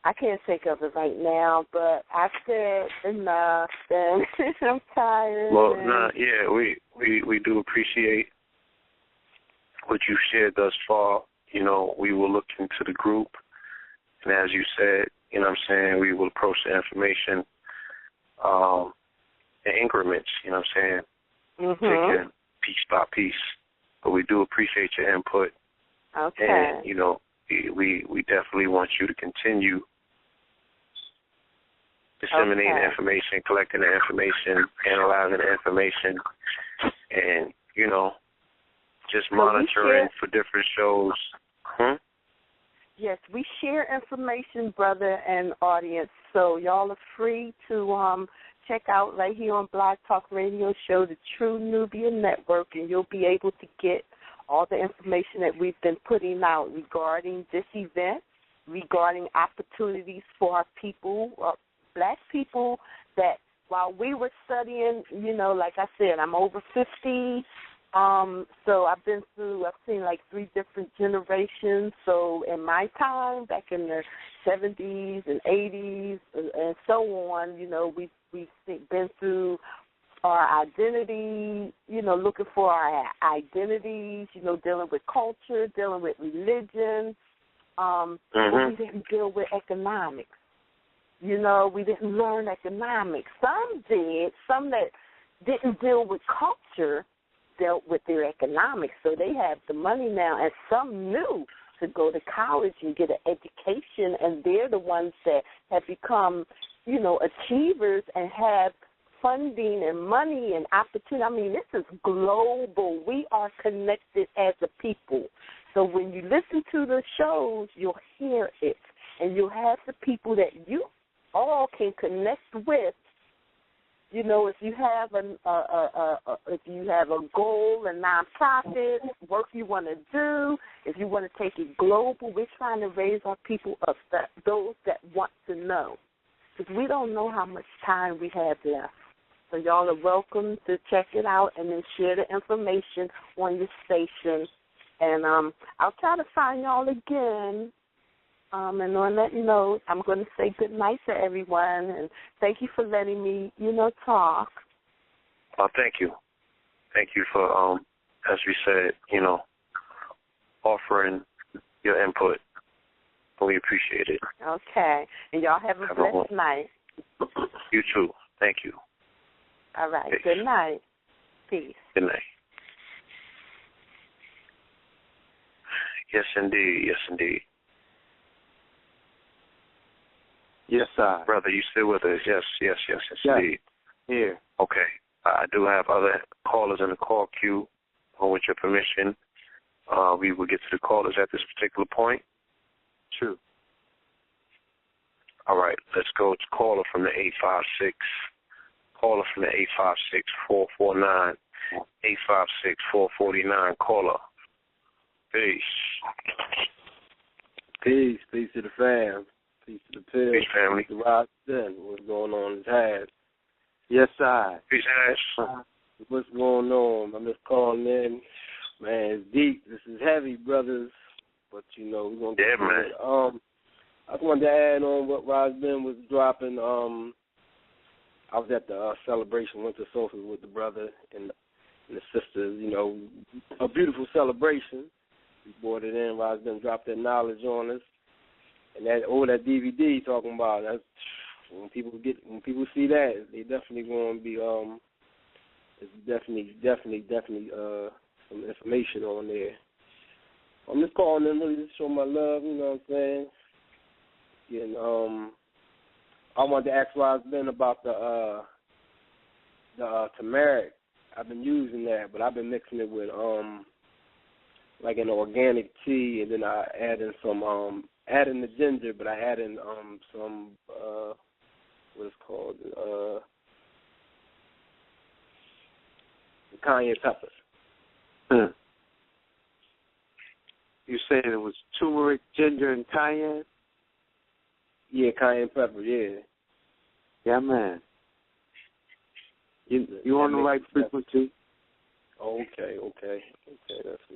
I can't think of it right now, but I said enough, and I'm tired. Well, we do appreciate what you've shared thus far. You know, we will look into the group, and as you said, you know what I'm saying, we will approach the information in increments, you know what I'm saying, taking piece by piece. But we do appreciate your input. Okay. And, you know, we definitely want you to continue disseminating the information, collecting the information, analyzing the information, and, you know, just monitoring for different shows. Yes, we share information, brother and audience, so y'all are free to check out right here on Blog Talk Radio Show, the True Nubia Network, and you'll be able to get all the information that we've been putting out regarding this event, regarding opportunities for our people, Black people, that while we were studying, you know, like I said, I'm over 50, so I've seen like 3 different generations. So in my time, back in the 70s and 80s and so on, you know, we've been through our identity, you know, looking for our identities, you know, dealing with culture, dealing with religion. We didn't deal with economics. You know, we didn't learn economics. Some did. Some that didn't deal with culture dealt with their economics. So they have the money now, and some knew to go to college and get an education, and they're the ones that have become, you know, achievers and have funding and money and opportunity. I mean, this is global. We are connected as a people. So when you listen to the shows, you'll hear it, and you'll have the people that you all can connect with. You know, if you have a goal, a nonprofit work you want to do, if you want to take it global, we're trying to raise our people up, those that want to know, because we don't know how much time we have left. So y'all are welcome to check it out and then share the information on your station. And I'll try to find y'all again. And on that note, I'm going to say good night to everyone, and thank you for letting me, you know, talk. Thank you. Thank you for, as we said, you know, offering your input. We appreciate it. Okay. And y'all have a blessed night. You too. Thank you. All right. Peace. Good night. Peace. Good night. Yes, indeed. Yes, indeed. Yes, sir. Brother, you still with us? Yes, indeed. Here. Okay. I do have other callers in the call queue. With your permission, we will get to the callers at this particular point. True. All right. Let's go to caller from the 856. Caller from the 856-449. 856-449. Caller. Peace. Peace to the fam. Peace to the pill. Peace, family. Peace to Ross Ben. What's going on is Hash. Yes, sir. Peace, Hash. What's going on? I'm just calling in. Man, it's deep. This is heavy, brothers. But, we're going to get man. it. I just wanted to add on what Ross Ben was dropping. I was at the celebration, Winter Solstice with the brother and the sisters, a beautiful celebration. We brought it in. Ross Ben dropped that knowledge on us. And that DVD talking about, that's, when people see that, they definitely going to be, it's definitely some information on there. I'm just calling in really to show my love, you know what I'm saying? And I wanted to ask Ross Ben about the turmeric. I've been using that, but I've been mixing it with like an organic tea, and then I add in some add in the ginger, but I add in some what is called cayenne pepper. You saying it was turmeric, ginger, and cayenne? Yeah, cayenne pepper. Yeah. Yeah, man. You on the right frequency? Okay.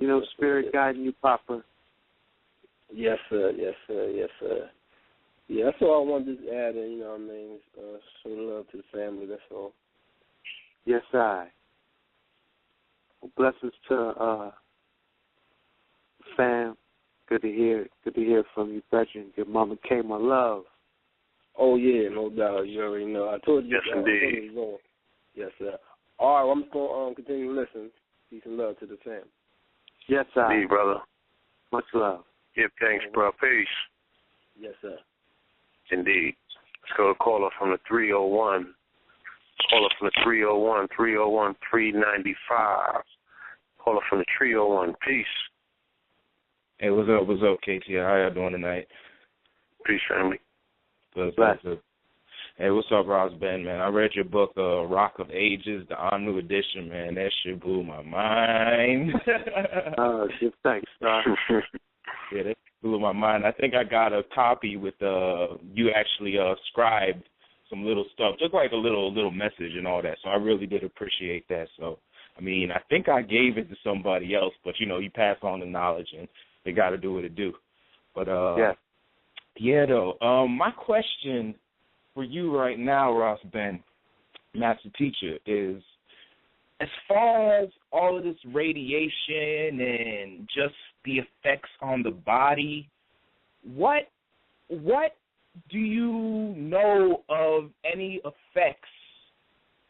That's spirit guiding you proper. Yes, sir. Yeah, that's all I wanted to add in, you know what I mean? Show love to the family, that's all. Yes, I. Blessings to fam. Good to hear from you, brethren. Your mama K, my love. Oh, yeah, no doubt. You already know. I told you. Yes, indeed. Yes, sir. All right, well, I'm just going to continue to listen. Peace and love to the fam. Yes, I. Indeed, brother. Much love. Give thanks, bro. Peace. Yes, sir. Indeed. Let's go to caller from the 301. Caller from the 301, 395. Caller from the 301. Peace. Hey, what's up, KTL? How y'all doing tonight? Peace, family. Good. Hey, what's up, Ross Ben, man? I read your book, Rock of Ages, the new edition, man. That shit blew my mind. Give thanks, sir. Yeah, that blew my mind. I think I got a copy with you actually scribed some little stuff, just like a little message and all that. So I really did appreciate that. So, I mean, I think I gave it to somebody else, but, you pass on the knowledge, and they got to do what it do. But, my question for you right now, Ross Ben, Master Teacher, is as far as all of this radiation and just the effects on the body, what do you know of any effects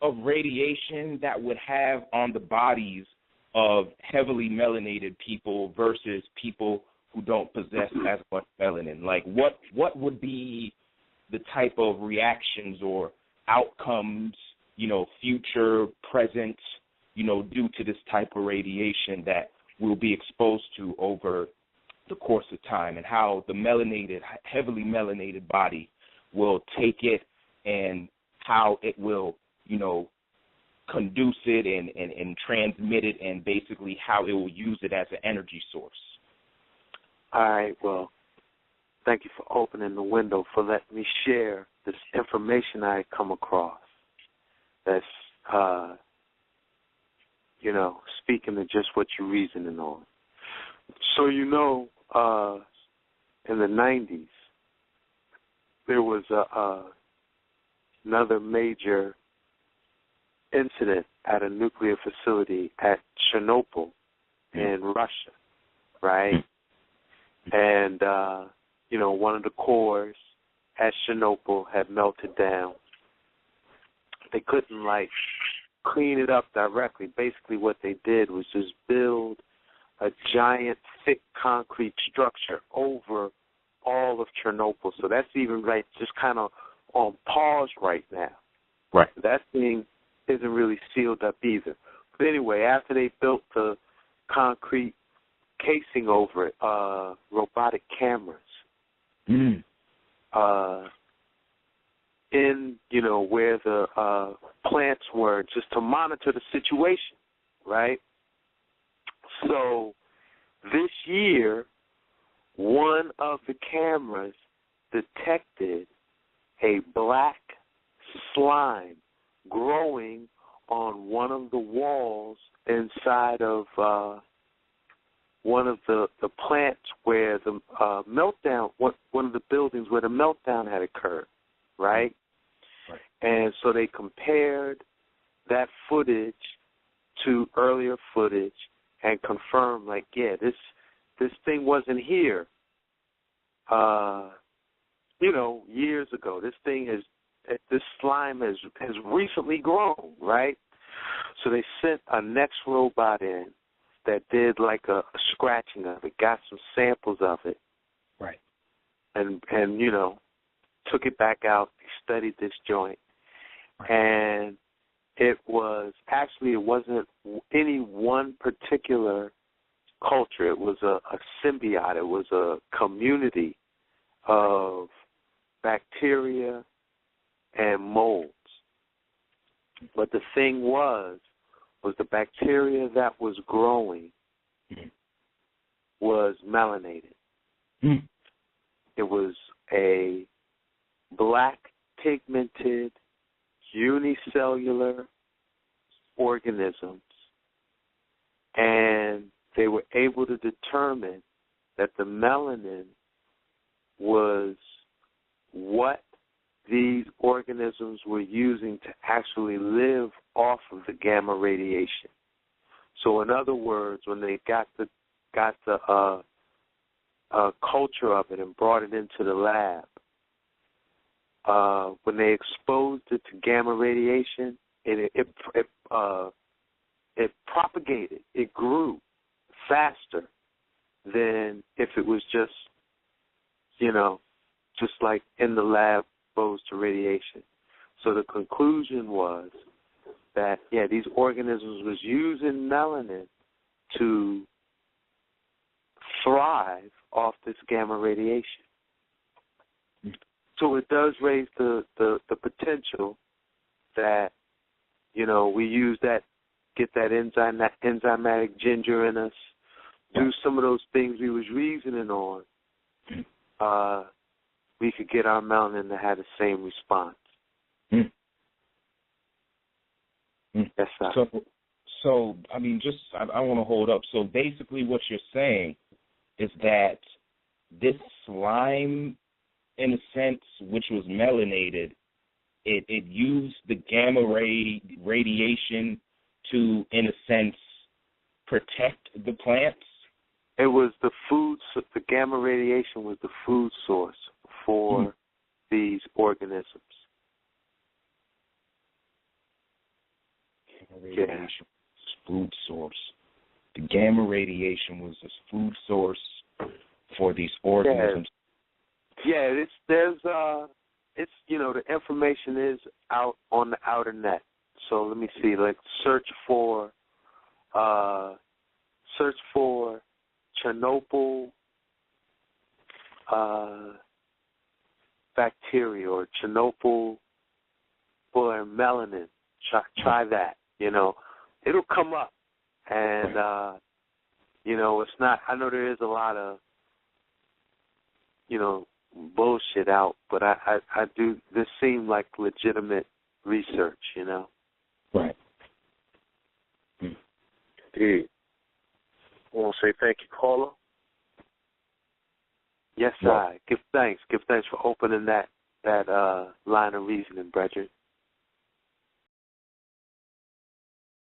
of radiation that would have on the bodies of heavily melanated people versus people who don't possess as much melanin? Like, what would be the type of reactions or outcomes, future, present, due to this type of radiation that we'll be exposed to over the course of time, and how the heavily melanated body will take it and how it will, conduce it and transmit it, and basically how it will use it as an energy source. All right, well, thank you for opening the window for letting me share this information I had come across that's, speaking to just what you're reasoning on. So, in the 90s, there was another major incident at a nuclear facility at Chernobyl in Russia, right? And, one of the cores at Chernobyl had melted down. They couldn't, clean it up directly. Basically what they did was just build a giant, thick concrete structure over all of Chernobyl. So that's even just kind of on pause right now. Right. That thing isn't really sealed up either. But anyway, after they built the concrete casing over it, robotic cameras, in, where the plants were, just to monitor the situation, right? So this year, one of the cameras detected a black slime growing on one of the walls inside of one of the plants where the meltdown, one of the buildings where the meltdown had occurred, right? Right. And so they compared that footage to earlier footage and confirmed, this thing wasn't here, years ago. This slime has recently grown, right? So they sent a next robot in that did a scratching of it, got some samples of it, right, and took it back out, studied this joint, right. And it wasn't any one particular culture. It was a symbiote. It was a community of bacteria and molds. But the thing was the bacteria that was growing was melanated. It was a black pigmented unicellular organisms, and they were able to determine that the melanin was what these organisms were using to actually live off of the gamma radiation. So in other words, when they got the culture of it and brought it into the lab, when they exposed it to gamma radiation, it propagated. It grew faster than if it was just like in the lab exposed to radiation. So the conclusion was that, these organisms was using melanin to thrive off this gamma radiation. So it does raise the potential that, we use that, get that enzymatic ginger in us, do some of those things we was reasoning on, we could get our melanin to have the same response. Yes, sir. So I mean, I want to hold up. So basically what you're saying is that this slime, in a sense, which was melanated, it used the gamma radiation to, in a sense, protect the plants? It was the food, the gamma radiation was the food source for these organisms. Gamma radiation was food source. The gamma radiation was the food source for these organisms. Yeah, the information is out on the outer net. So let me see, search for Chernobyl bacteria or Chernobyl or melanin. Try that. It'll come up, and it's not. I know there is a lot of bullshit out, but I do. This seemed like legitimate research. Right. Indeed. I want to say thank you, caller. Yes, I give thanks. Give thanks for opening that line of reasoning, brethren.